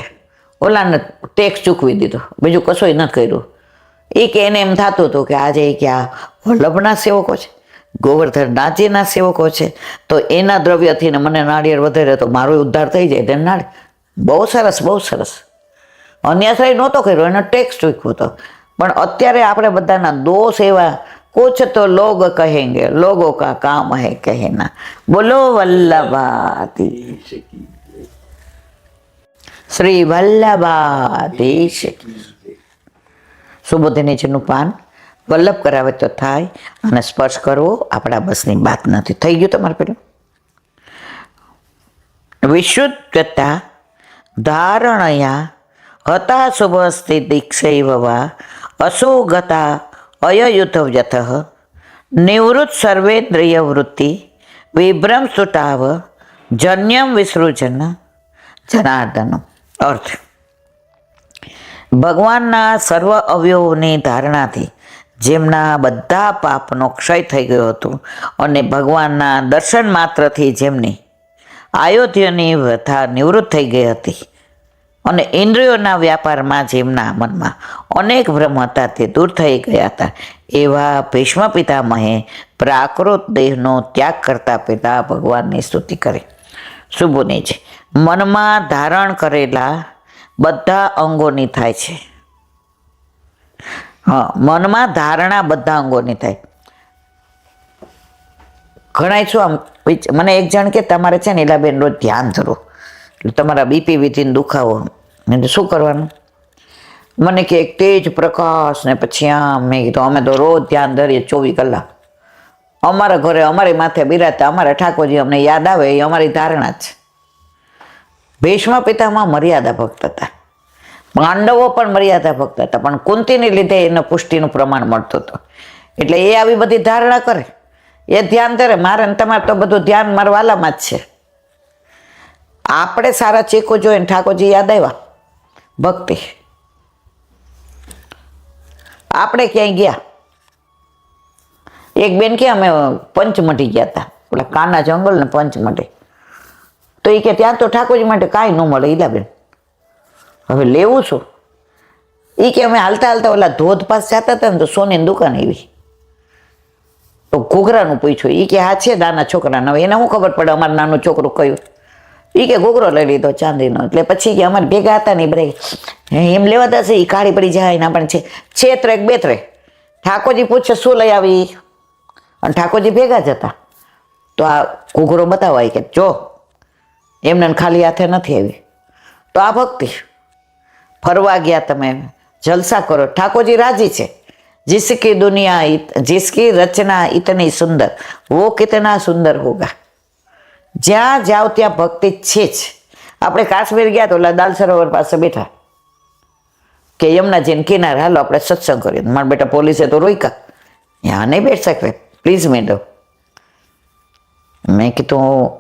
ઓલાને ટેક્સ ચૂકવી દીધો, બીજું કશું નથી કર્યું. એ કે એને એમ થતું હતું કે આજે કે આ વલ્લભના સેવકો છે, ગોવર્ધનનાથજીના સેવકો છે, તો એના દ્રવ્યથી ને મને નાળિયેર વધારે તો મારો ઉદ્ધાર થઈ જાય. તેને નાળિયેર બહુ સરસ, બહુ સરસ. અન્યાશ્રય નહોતો કર્યો, એનો ટેક્સ ચૂકવ્યો હતો. પણ અત્યારે આપણે બધાના દોષ એવા, કુછ તો લોગ કહેંગે, લોગો કા કામ હે કહેના. બોલો વલ્લભાધીશ, શ્રી વલ્લભાધીશ. સુબોધિનીજીનું પાન વલ્લભ કરાવે તો થાય, અને સ્પર્શ કરવો આપણા બસની વાત નથી. થઈ ગયું તમારે પેલું? વિશુદ્ધતા ધારણયા હતા શુભસ્તિ દીક્ષૈવવા અસોગતા અયયુતવ્યથ નિવૃત્ત સર્વેન્દ્રિય વૃત્તિ વિભ્રમ સુટાવ જન્યમ વિસૃજન જનાર્દન. અર્થ: ભગવાનના સર્વ અવયવોની ધારણાથી જેમના બધા પાપનો ક્ષય થઈ ગયો હતો અને ભગવાનના દર્શન માત્રથી જેમની આયોધ્યની વ્યથા નિવૃત્ત થઈ ગઈ હતી અને ઇન્દ્રિયોના વ્યાપારમાં જેમના મનમાં અનેક ભ્રમ હતા તે દૂર થઈ ગયા હતા, એવા ભીષ્મ પિતામહે પ્રાકૃત દેહનો ત્યાગ કરતા પહેલા ભગવાનની સ્તુતિ કરી. શુભોની છે મનમાં ધારણ કરેલા બધા અંગોની થાય છે. હા, મનમાં ધારણા બધા અંગોની થાય. ઘણા શું આમ મને એક જણ કે તમારે છે ને ઈલાબેન રોજ ધ્યાન ધરો, એટલે તમારા બીપી વિધિને દુખાવો, એટલે શું કરવાનું? મને કે એક તેજ પ્રકાશ ને પછી આમ. મેં કીધું અમે તો રોજ ધ્યાન ધરીએ 24 કલાક. અમારા ઘરે અમારી માથે બિરાજતા અમારા ઠાકોરજી અમને યાદ આવે એ અમારી ધારણા છે. ભીષ્મ પિતામાં મર્યાદા ભક્ત હતા, પાંડવો પણ મર્યાદા ભક્ત હતા, પણ કુંતીને લીધે એને પુષ્ટિનું પ્રમાણ મળતું હતું. એટલે એ આવી બધી ધારણા કરે, એ ધ્યાન ધરે. મારે ને તમારે તો બધું ધ્યાન મારા વાલામાં જ છે. આપણે સારા ચીકો જોઈને ઠાકોરજી યાદ આવ્યા, ભક્તિ. આપણે ક્યાંય ગયા, એક બેન કે અમે પંચમઢી ગયા હતા, પેલા કાના જંગલ ને પંચમઢી, તો એ કે ત્યાં તો ઠાકોરજી માટે કાંઈ ન મળે. ઈલાબેન હવે લેવું શું? એ કે અમે હાલતા હાલતા ઓલા ધોધ પાસ જતા હતા ને તો સોનીની દુકાન આવી, તો ઘૂઘરાનું પૂછ્યું. એ કે હા છે નાના છોકરાને. હવે એને શું ખબર પડે અમારું નાનું છોકરું કયું? એ કે ઘૂઘરો લઈ લીધો ચાંદીનો. એટલે પછી કે અમારે ભેગા હતા ને બ્રેક એમ લેવા જશે, એ કાળી પડી જાય ને આપણે છે છેત્રે બેત્રે ઠાકોરજી પૂછે શું લઈ આવી, અને ઠાકોરજી ભેગા જ હતા. તો આ ઘૂઘરો બતાવાય કે જો એમને ખાલી હાથે નથી આવી. તો આ ભક્તિ. ફરવા ગયા તમે, જલસા કરો, ઠાકોરજી રાજી છે. जिसकी दुनिया जिसकी रचना इतनी सुंदर वो कितना सुंदर होगा. જ્યાં જાઓ ત્યાં ભક્તિ છે જ. આપણે કાશ્મીર ગયા તો ઓલા દાલ સરોવર પાસે બેઠા કે યમુનાજીને કિનારે હાલો આપણે સત્સંગ કરીએ. મારા બેટા પોલીસે તો રોક્યા, यहाँ नहीं बैठ सकते प्लीज मैडम. मैं કીધું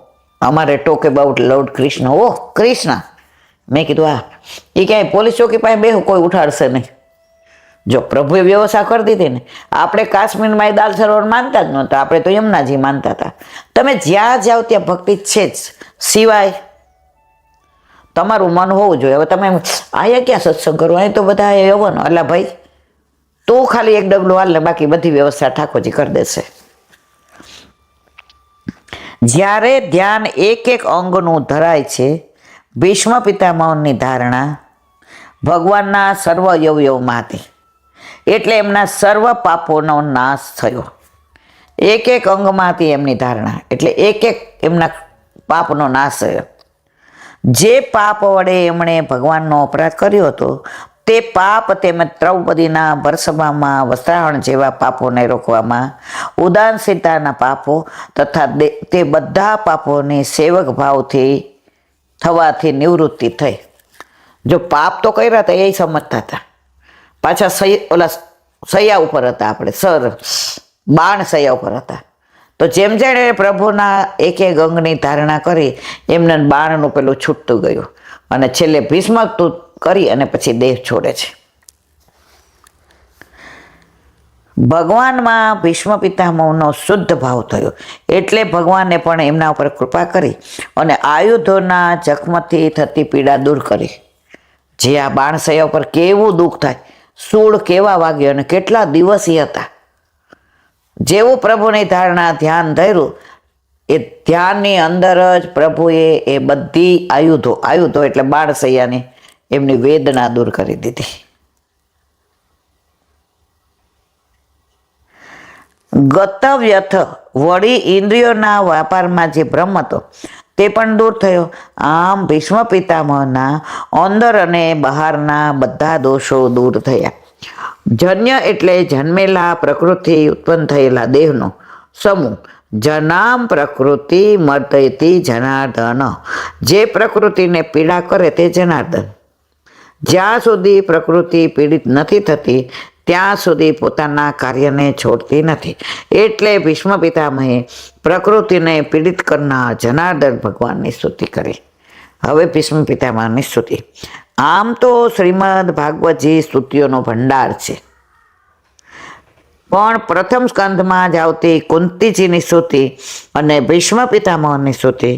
અમારે ટોક અબાઉટ લॉर्ड कृष्ण. ઓહ કૃષ્ણ. મેં કીધું હા. એ ક્યાંય પોલીસ ચોકી પાસે બેહું કોઈ ઉઠાડશે નહીં. જો પ્રભુએ વ્યવસ્થા કરી દીધી ને. આપણે કાશ્મીરમાં એ દાલ સરોવર માનતા જ નહોતા, આપણે તો યમુનાજી માનતા હતા. તમે જ્યાં જાઓ ત્યાં ભક્તિ છે જ, સિવાય તમારું મન હોવું જોઈએ. હવે તમે અહીંયા ક્યાં સત્સંગ કરો, અહીં તો બધા યવનો. એટલે ભાઈ તું ખાલી એક ડગલું હાલ ને બાકી બધી વ્યવસ્થા ઠાકોરજી કરી દેશે. જ્યારે ધ્યાન એક એક અંગનું ધરાય છે, ભીષ્મ પિતામહની ધારણા ભગવાનના સર્વ અવયવમાંથી, એટલે એમના સર્વ પાપોનો નાશ થયો. એક એક અંગમાંથી એમની ધારણા એટલે એક એક એમના પાપનો નાશ થયો. જે પાપ વડે એમણે ભગવાનનો અપરાધ કર્યો હતો તે પાપ તેમજ દ્રૌપદીના બરસભામાં વસ્ત્રાહરણ જેવા પાપોને રોકવામાં, ઉદાસીનતાના પાપો તથા તે બધા પાપોની સેવક ભાવથી થવાથી નિવૃત્તિ થઈ. જો પાપ તો કર્યા હતા એ સમજતા હતા, પાછા ઓલા સૈયા ઉપર હતા, આપણે બાણ સૈયા ઉપર હતા. તો જેમ જેણે પ્રભુના એક એક અંગની ધારણા કરી એમને બાણનું પેલું છૂટતું ગયું અને છેલ્લે ભીષ્મતું કરી અને પછી દેહ છોડે છે. ભગવાનમાં ભીષ્મ પિતામહનો શુદ્ધ ભાવ થયો એટલે ભગવાને પણ એમના ઉપર કૃપા કરી અને આયુધોના જખમથી થતી પીડા દૂર કરી. જે આ બાણસૈયા ઉપર કેવું દુઃખ થાય, સૂળ કેવા વાગ્યો અને કેટલા દિવસી હતા. જેવું પ્રભુની ધારણા ધ્યાન ધર્યું એ ધ્યાનની અંદર જ પ્રભુએ એ બધી આયુધો એટલે બાણસૈયાની એમની વેદના દૂર કરી દીધી. ગતવ્યથ વળી ઇન્દ્રિયોના વ્યાપારમાં જે ભ્રમ હતો તે પણ દૂર થયો. આમ ભીષ્મ પિતામહના અંદર અને બહારના બધા દોષો દૂર થયા. જન્ય એટલે જન્મેલા પ્રકૃતિ ઉત્પન્ન થયેલા દેહનો સમૂહ. જનામ પ્રકૃતિ મર્દયતી જનાર્દન. જે પ્રકૃતિને પીડા કરે તે જનાર્દન. જ્યાં સુધી પ્રકૃતિ પીડિત નથી થતી ત્યાં સુધી પોતાના કાર્યને છોડતી નથી. એટલે ભીષ્મ પિતામહે પ્રકૃતિને પીડિત કરનાર જનાર્દન ભગવાનની સ્તુતિ કરી. હવે ભીષ્મ પિતામહની સ્તુતિ. આમ તો શ્રીમદ ભાગવતજી સ્તુતિઓનો ભંડાર છે, પણ પ્રથમ સ્કંધમાં જ આવતી કુંતીજીની સ્તુતિ અને ભીષ્મ પિતામહની સ્તુતિ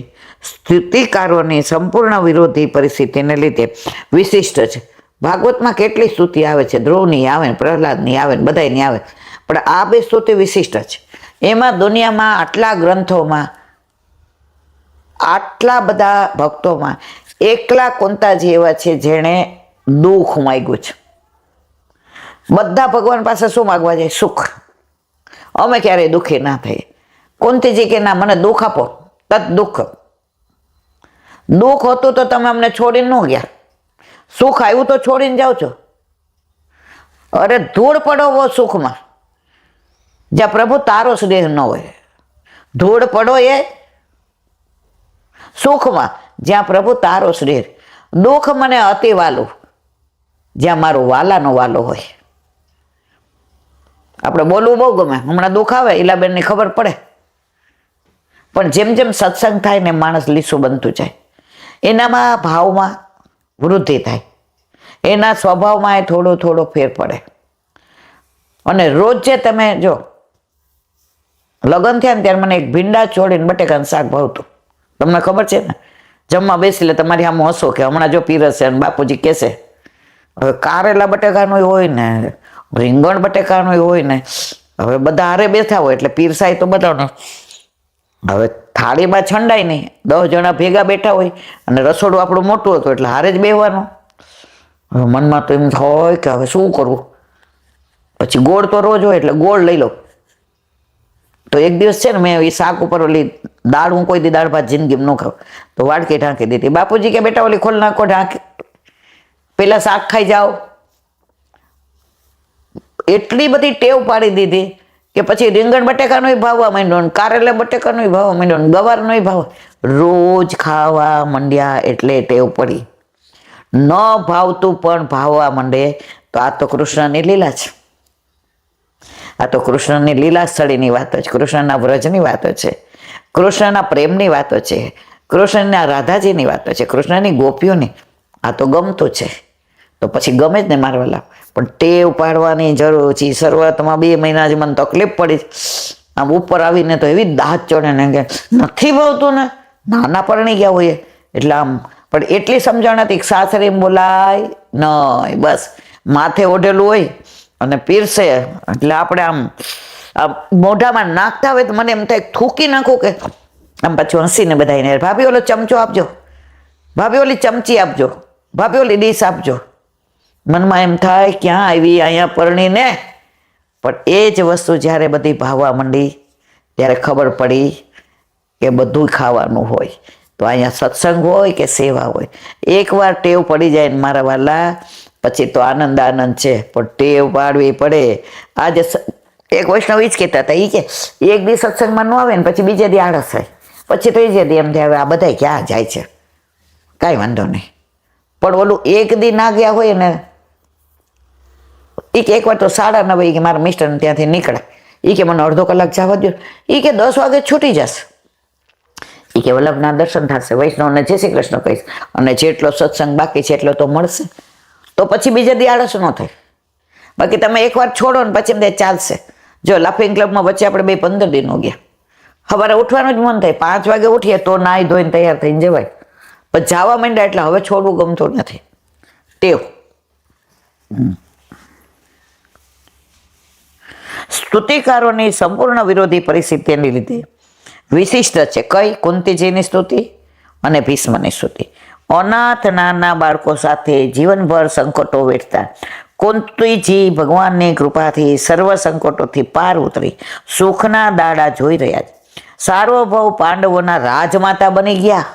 સ્તુતિકારોની સંપૂર્ણ વિરોધી પરિસ્થિતિને લીધે વિશિષ્ટ છે. ભાગવતમાં કેટલી સ્તુતિ આવે છે, ધ્રુવની આવે ને પ્રહલાદની આવે ને બધાની આવે, પણ આ બે સ્તુતિ વિશિષ્ટ છે. એમાં દુનિયામાં આટલા ગ્રંથોમાં આટલા બધા ભક્તોમાં એકલા કુંતાજી એવા છે જેણે દુઃખ માગ્યું છે. બધા ભગવાન પાસે શું માગવા જાય? સુખ. અમે ક્યારેય દુઃખી ના થઈએ. કુંતીજી કે ના, મને દુઃખ આપો. તત દુઃખ. દુઃખ હતું તો તમે અમને છોડીને ન ગયા, સુખ આવ્યું તો છોડીને જાઓ છો. અરે ધૂળ પડો વો સુખમાં જ્યાં પ્રભુ તારો સ્નેહ ન હોય. ધૂળ પડો એ સુખમાં જ્યાં પ્રભુ તારો સ્નેહ. દુઃખ મને અતિ વાલું જ્યાં મારો વાલાનો વાલો હોય. આપણે બોલવું બહુ ગમે, હમણાં દુઃખ આવે ઈલાબેનની ખબર પડે, પણ જેમ જેમ સત્સંગ થાય ને માણસ લીસું બનતું જાય, એનામાં ભાવમાં વૃદ્ધિ થાય, એના સ્વભાવમાં એ થોડો થોડો ફેર પડે. અને રોજ જે તમે જો લગ્ન થયા ને ત્યારે મને એક ભીંડા છોડીને બટેકાનું શાક ભાવતું. તમને ખબર છે ને, જમવા બેસી લે તમારી આમ હસો કે હમણાં જો પીરસે અને બાપુજી કહેશે. હવે કારેલા બટેકાનું હોય ને રીંગણ બટેકાનું હોય ને, હવે બધા હારે બેઠા હોય એટલે પીરસાય તો બધાનો. હવે થાળીમાં છંડાય નહીં, 10 જણા ભેગા બેઠા હોય અને રસોડું આપણું મોટું હતું એટલે હારે જ બેહવાનું. હવે મનમાં તો એમ હોય કે હવે શું કરવું, પછી ગોળ તો રોજ હોય એટલે ગોળ લઈ લો. તો એક દિવસ છે ને મેં એ શાક ઉપર ઓલી દાળ, હું કોઈ દી દાળ ભાત જિંદગીમાં ન ખાવ, તો વાડકી ઢાંકી દીધી. બાપુજી કે બેટા ઓલી ખોલ નાખો ઢાંકી, પેલા શાક ખાઈ જાઓ. એટલી બધી ટેવ પાડી દીધી કે પછી રીંગણ બટેકાનોય ભાવવા માંડ્યો ને કારેલા બટેકાનોય ભાવવા માંડ્યો ને ગવારનોય ભાવ. રોજ ખાવા માંડ્યા એટલે ટેવ પડી. ન ભાવતું પણ ભાવવા માંડે તો આ તો કૃષ્ણની લીલા છે. આ તો કૃષ્ણની લીલા સ્થળીની વાતો છે, કૃષ્ણના વ્રજની વાતો છે, કૃષ્ણના પ્રેમની વાતો છે, કૃષ્ણના રાધાજીની વાતો છે, કૃષ્ણની ગોપીઓની. આ તો ગમતું છે તો પછી ગમે જ ને મારવાલા. પણ ટેવ પાડવાની જરૂર છે. શરૂઆતમાં 2 મહિના જ મને તકલીફ પડી. આમ ઉપર આવીને તો એવી દાંત ચડે ને કે નથી ભાવતું ને, નાના પરણી ગયા હોય એટલે આમ. પણ એટલી સમજણ હતી કે સાસરે બોલાય નહીં, બસ માથે ઓઢેલું હોય અને પીરસે એટલે આપણે આમ મોઢામાં નાખતા હોય તો મને એમ થાય થૂકી નાખું કે આમ. પાછું હસીને બધાને, ભાભી ઓલો ચમચો આપજો, ભાભી ઓલી ચમચી આપજો, ભાભી ઓલી ડીશ આપજો. મનમાં એમ થાય ક્યાં આવી અહીંયા પરણીને. પણ એ જ વસ્તુ જ્યારે બધી ભાવવા માંડી ત્યારે ખબર પડી કે બધું ખાવાનું હોય. તો અહીંયા સત્સંગ હોય કે સેવા હોય, એકવાર ટેવ પડી જાય ને મારા વાલા પછી તો આનંદ આનંદ છે. પણ ટેવ પાડવી પડે. આજે એક વૈષ્ણવ જ કહેતા હતા, એ કે એક દી સત્સંગમાં ન આવે ને પછી બીજે દી આળસ થાય, પછી ત્રીજે દી એમ થાય આ બધા ક્યાં જાય છે. કાંઈ વાંધો નહીં, પણ ઓલું એક દી ના ગયા હોય ને, એ કે એકવાર તો 9:30 કે મારા મિસ્ટરને ત્યાંથી નીકળ્યા. એ કે મને અડધો કલાક જવા દો. એ કે 10 વાગે છૂટી જશે. એ કે વલ્લભના દર્શન થશે, વૈષ્ણવને જય શ્રી કૃષ્ણ કહીશ, અને જેટલો સત્સંગ બાકી છે એટલો તો મળશે. તો પછી બીજા દી આળસ ન થાય. બાકી તમે એકવાર છોડો ને પછી બે ચાલશે. જો લાફિંગ ક્લબમાં વચ્ચે આપણે 15 દિનો ગયા. સવારે ઉઠવાનું જ મન થાય, 5 વાગે ઉઠીએ તો નાહી ધોઈને તૈયાર થઈને જવાય. પણ જવા માંડ્યા એટલે હવે છોડવું ગમતું નથી. ટેવ. સ્તુતિકારોની સંપૂર્ણ વિરોધી પરિસ્થિતિને લીધે વિશિષ્ટ છે કઈ? કુંતીજીની સ્તુતિ અને ભીષ્મની સ્તુતિ. અનાથ નાના બાળકો સાથે જીવનભર સંકટો વેઠતા કુંતીજી ભગવાનની કૃપાથી સર્વ સંકટોથી પાર ઉતરી સુખના દાડા જોઈ રહ્યા છે. સાર્વભૌમ પાંડવોના રાજમાતા બની ગયા.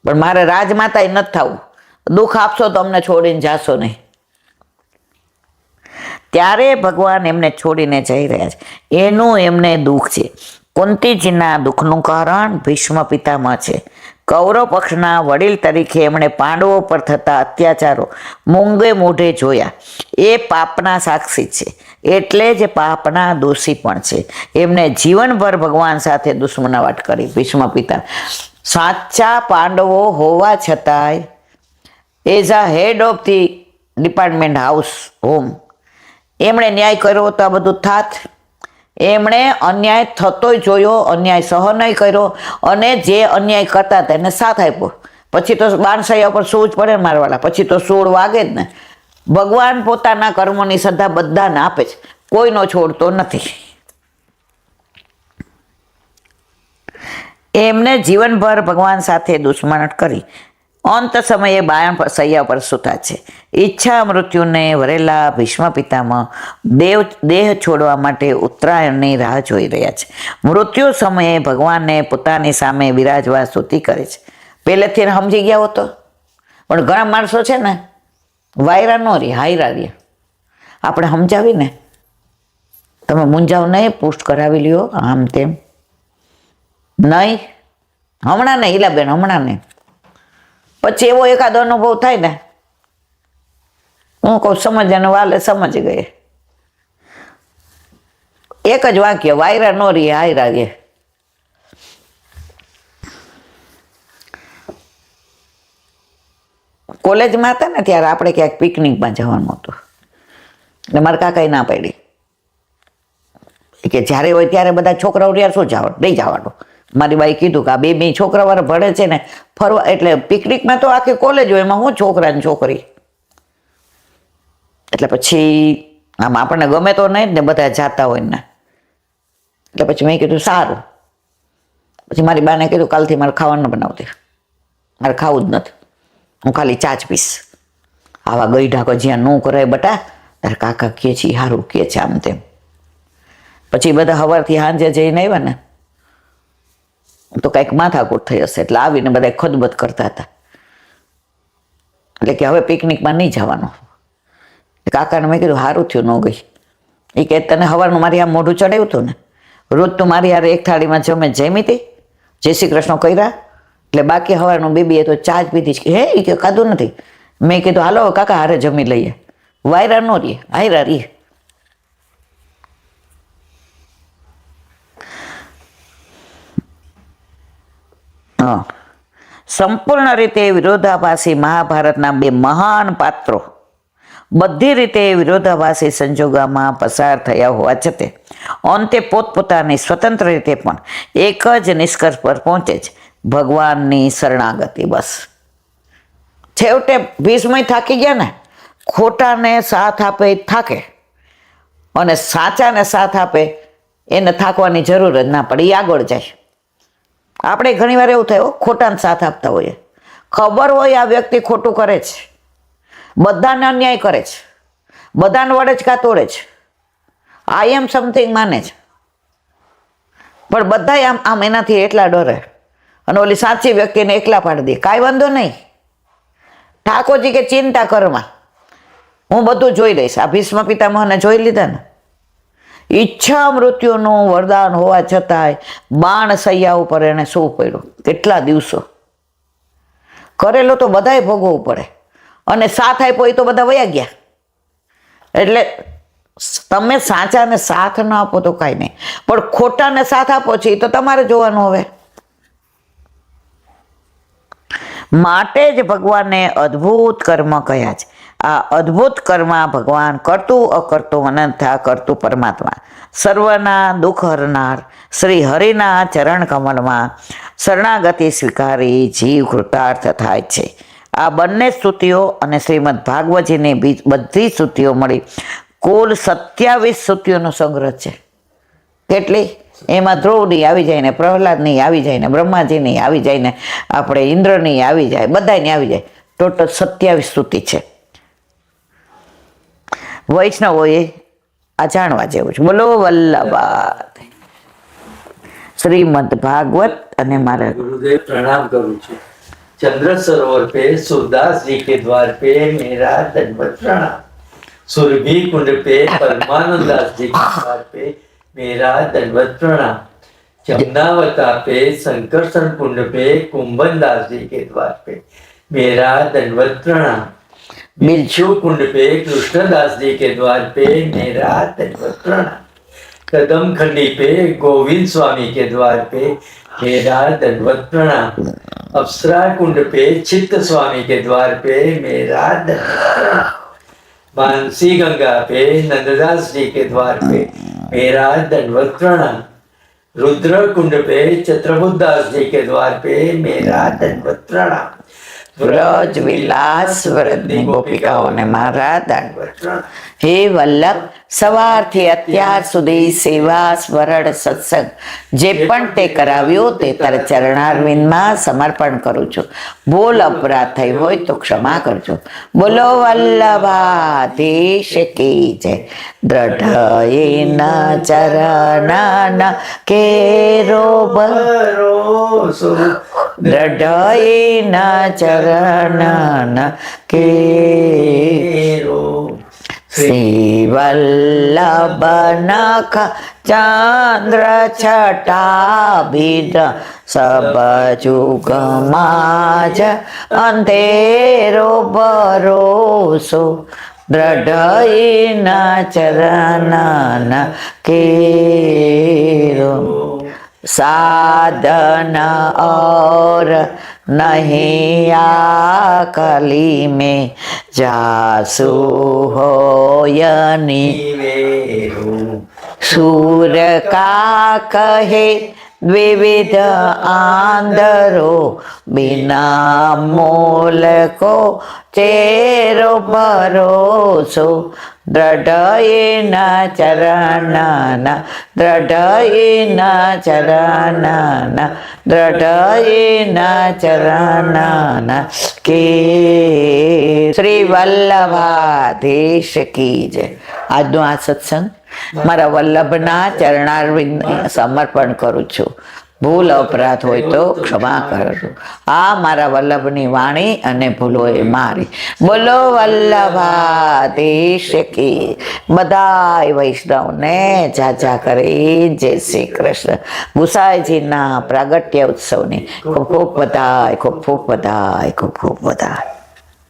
પણ મારે રાજમાતા નથી થવું. દુઃખ આપશો તો અમને છોડીને જાશો નહીં. ત્યારે ભગવાન એમને છોડીને જઈ રહ્યા છે, એનું એમને દુઃખ છે. કુંતીજીના દુઃખનું કારણ ભીષ્મ પિતામહ છે. કૌરવ પક્ષના વડીલ તરીકે એમણે પાંડવો પર થતા અત્યાચારો મૂંગે મોઢે જોયા. એ પાપના સાક્ષી છે, એટલે જ પાપના દોષી પણ છે. એમને જીવનભર ભગવાન સાથે દુશ્મનાવટ કરી. ભીષ્મ પિતા સાચા પાંડવો હોવા છતાંય as a head of the department house home એમણે ન્યાય કર્યો તો આ બધું થાત. એમણે અન્યાય થતોય જોયો, અન્યાય સહન કર્યો, અને જે અન્યાય કરતા હતા એને સાથ આપ્યો. પછી તો બાણસૈયા પર સૂજ પડે મારવાળા, પછી તો સોળ વાગે જ ને. ભગવાન પોતાના કર્મોની સજા બધાને આપે છે, કોઈનો છોડતો નથી. એમને જીવનભર ભગવાન સાથે દુશ્મનાવટ કરી. અંત સમયે બાણ સૈયા પર સૂતા છે. ઈચ્છા મૃત્યુને વરેલા ભીષ્મ પિતામહ દેહ છોડવા માટે ઉત્તરાયણની રાહ જોઈ રહ્યા છે. મૃત્યુ સમયે ભગવાનને પોતાની સામે બિરાજવા સ્તુતિ કરે છે. પહેલેથી સમજી ગયા હોતો. પણ ઘણા માણસો છે ને વાયરા ન રહી, હાયરા રહી. આપણે સમજાવીને તમે મૂંઝાવ નહીં, પુષ્ટ કરાવી લ્યો, આમ તેમ નહીં. હમણાં નહીં હીલાબેન, હમણાં નહીં. પછી એવો એકાદો અનુભવ થાય ને, હું કહું સમજને વાલે સમજી ગયે. એક જ વાક્ય, વાયરા નો રે હાયરા રે. કોલેજમાં હતા ને ત્યારે આપણે ક્યાંક પિકનિકમાં જવાનું હતું, એટલે મારા કાકાએ ના પાડી કે જ્યારે હોય ત્યારે બધા છોકરાઓ રહ્યા શું જવાનું, નહીં જવાનું. મારી બાઈ કીધું કે આ બે છોકરાવાળા ભણે છે ને ફરવા, એટલે પિકનિકમાં તો આખી કોલેજ હોય, એમાં હું છોકરા ને છોકરી. એટલે પછી આમ આપણને ગમે તો નહીં જ ને, બધા જાતા હોય ને. એટલે પછી મેં કીધું સારું. પછી મારી બાને કીધું કાલથી મારે ખાવાનું બનાવતી, મારે ખાવું જ નથી, હું ખાલી ચા જ પીશ. આવા ગઈઢા જ્યાં ન કરાય બટા, તારે કાકા કે છે સારું કે છે આમ તેમ. પછી બધા સવારથી સાંજે જઈને આવ્યા ને તો કંઈક માથાકૂટ થઈ હશે એટલે આવીને બધા ખદબદ કરતા હતા. એટલે કે હવે પિકનિકમાં નહીં જવાનું. કાકાને મેં કીધું સારું થયું ન ગઈ. એ કે તને સવારનું મારી આમ મોઢું ચડાવ્યું હતું ને, રોજ તું મારી યાર એક થાળીમાં જમી હતી, જય શ્રી કૃષ્ણ કર્યા, એટલે બાકી સવારનું બેબીએ તો ચા જ પીધી છે. હે એ કે ખાધું નથી. મેં કીધું હાલો કાકા હારે જમી લઈએ. વાયરા ન રહીએ, હાયરા રહીએ. હા, સંપૂર્ણ રીતે વિરોધાભાસી મહાભારતના બે મહાન પાત્રો બધી રીતે વિરોધાભાસી સંજોગોમાં પસાર થયા હોવા છતાં અંતે પોતપોતાની સ્વતંત્ર રીતે પણ એક જ નિષ્કર્ષ પર પહોંચે છે, ભગવાનની શરણાગતિ. બસ છેવટે ભીષ્મય થાકી ગયા ને, ખોટાને સાથ આપે એ થાકે અને સાચાને સાથ આપે એને થાકવાની જરૂર જ ના પડે, એ આગળ જાય. આપણે ઘણીવાર એવું થાય ખોટાને સાથ આપતા હોઈએ, ખબર હોય આ વ્યક્તિ ખોટું કરે છે, બધાને અન્યાય કરે છે, બધાને વડે જ કાતોડે છે, આઈ એમ સમથિંગ માને છે, પણ બધા આમ એનાથી એટલા ડરે અને ઓલી સાચી વ્યક્તિને એકલા પાડી દે. કાંઈ વાંધો નહીં, ઠાકોરજી કે ચિંતા કરમાં, હું બધું જોઈ લઈશ. આ ભીષ્મ પિતામહને જોઈ લીધા ને, ઈચ્છા મૃત્યુનું વરદાન હોવા છતાંય બાણ સૈયા ઉપર એને શું પડ્યું, કેટલા દિવસો કરેલો તો બધાએ ભોગવવું પડે, અને સાથ આપ્યો એ તો બધા વયા ગયા. એટલે તમે સાચાને સાથ ન આપો તો કાંઈ નહીં, પણ ખોટાને સાથ આપો છો એ તો તમારે જોવાનું. હવે માટે જ ભગવાને અદ્ભુત કર્મ કહ્યા છે. આ અદ્ભુત કર્મ ભગવાન કરતું અકર્તું અનંતા કરતું પરમાત્મા, સર્વના દુઃખ હરનાર શ્રી હરિના ચરણ કમળમાં શરણાગતિ સ્વીકારી જીવ કૃતાર્થ થાય છે. આ બંને સ્તુતિઓ અને શ્રીમદ ભાગવતજીની બધી સ્તુતિઓ મળી કુલ 27 સ્તુતિઓનો સંગ્રહ છે. કેટલી? એમાં ધ્રુવની આવી જાય ને, પ્રહલાદની આવી જાય ને, બ્રહ્માજીની આવી જાય ને, આપણે ઇન્દ્રની આવી જાય, બધાની આવી જાય. ટોટલ 27 સ્તુતિ છે. વૈષ્ણવોએ આ જાણવા જેવું છે. બોલો વલ્લભા શ્રીમદ ભાગવત. અને મારા गुरुदेव प्रणाम करूँ छू. चंद्र सरोवर पे सूरदास जी के द्वार पे मेरा दंडवत प्रणाम. सुरभि कुंड पे परमानंद दास जी के द्वार पे मेरा दंडवत प्रणाम. जमुनावता पे संकर्षण कुंड पे कुंभन दास जी के द्वार पे मेरा दंडवत प्रणाम. बिच्छू कुंड पे कृष्णदास जी के द्वार पे मेरा दंडवत प्रणाम. कदम खंडी पे गोविंद स्वामी के द्वार पे मेरा दंडवत प्रणाम. अप्सरा कुंड पे चित्त स्वामी के द्वार पे मेरा दंडवत प्रणाम. मानसी गंगा पे नंददास जी के द्वार पे मेरा दंडवत प्रणाम. रुद्र कुंड पे चत्रबुद्धास जी के द्वार पे मेरा दंडवत प्रणाम. વ્રજ વિલાસ વ્રતની ગોપિકાઓને મારા દંડવત પ્રણામ. હે વલ્લભ, સવારથી અત્યાર સુધી સેવા સ્મરણ સત્સંગ જે પણ તે કરાવ્યો તે તારા ચરણારવિંદમાં સમર્પણ કરું છું. બોલ અપરાધ થઈ હોય તો ક્ષમા કરજો. બોલો વલ્લભાધીશ કી જય. દ્રઢયેન ચરણ કેરો भरोसो દ્રઢયેન ચરણ કેરો શ્રી વલ્લભ નખ ચંદ્ર છટાભિદ સબ જુગમાં જ અંધેરો ભરોસો દ્રઢયેન ચરણ કેરો साधन और नहीं आकली में जासु होयनी सूर का कहे દ્વિવિધ આંધરો બિના મોલકો ચેરો ભરોસો દ્રઢયના ચરણના દ્રઢયના ચરણના દ્રઢયના ચરણના કે શ્રી વલ્લભાધીશ કી જય. આજનો આ સત્સંગ મારા વલ્લભના ચરણારવિંદને સમર્પણ કરું છું. ભૂલ અપરાધ હોય તો ક્ષમા કરજો. આ મારા વલ્લભની વાણી અને ભૂલો એ મારી. બોલો વલ્લભાધીશ કી. બધાય વૈષ્ણવને જાજા કરી જય શ્રી કૃષ્ણ. ગુસાઈજીના પ્રાગટ્ય ઉત્સવની ખૂબ ખૂબ બધાય, ખૂબ ખૂબ બધાય, ખૂબ ખૂબ બધાય.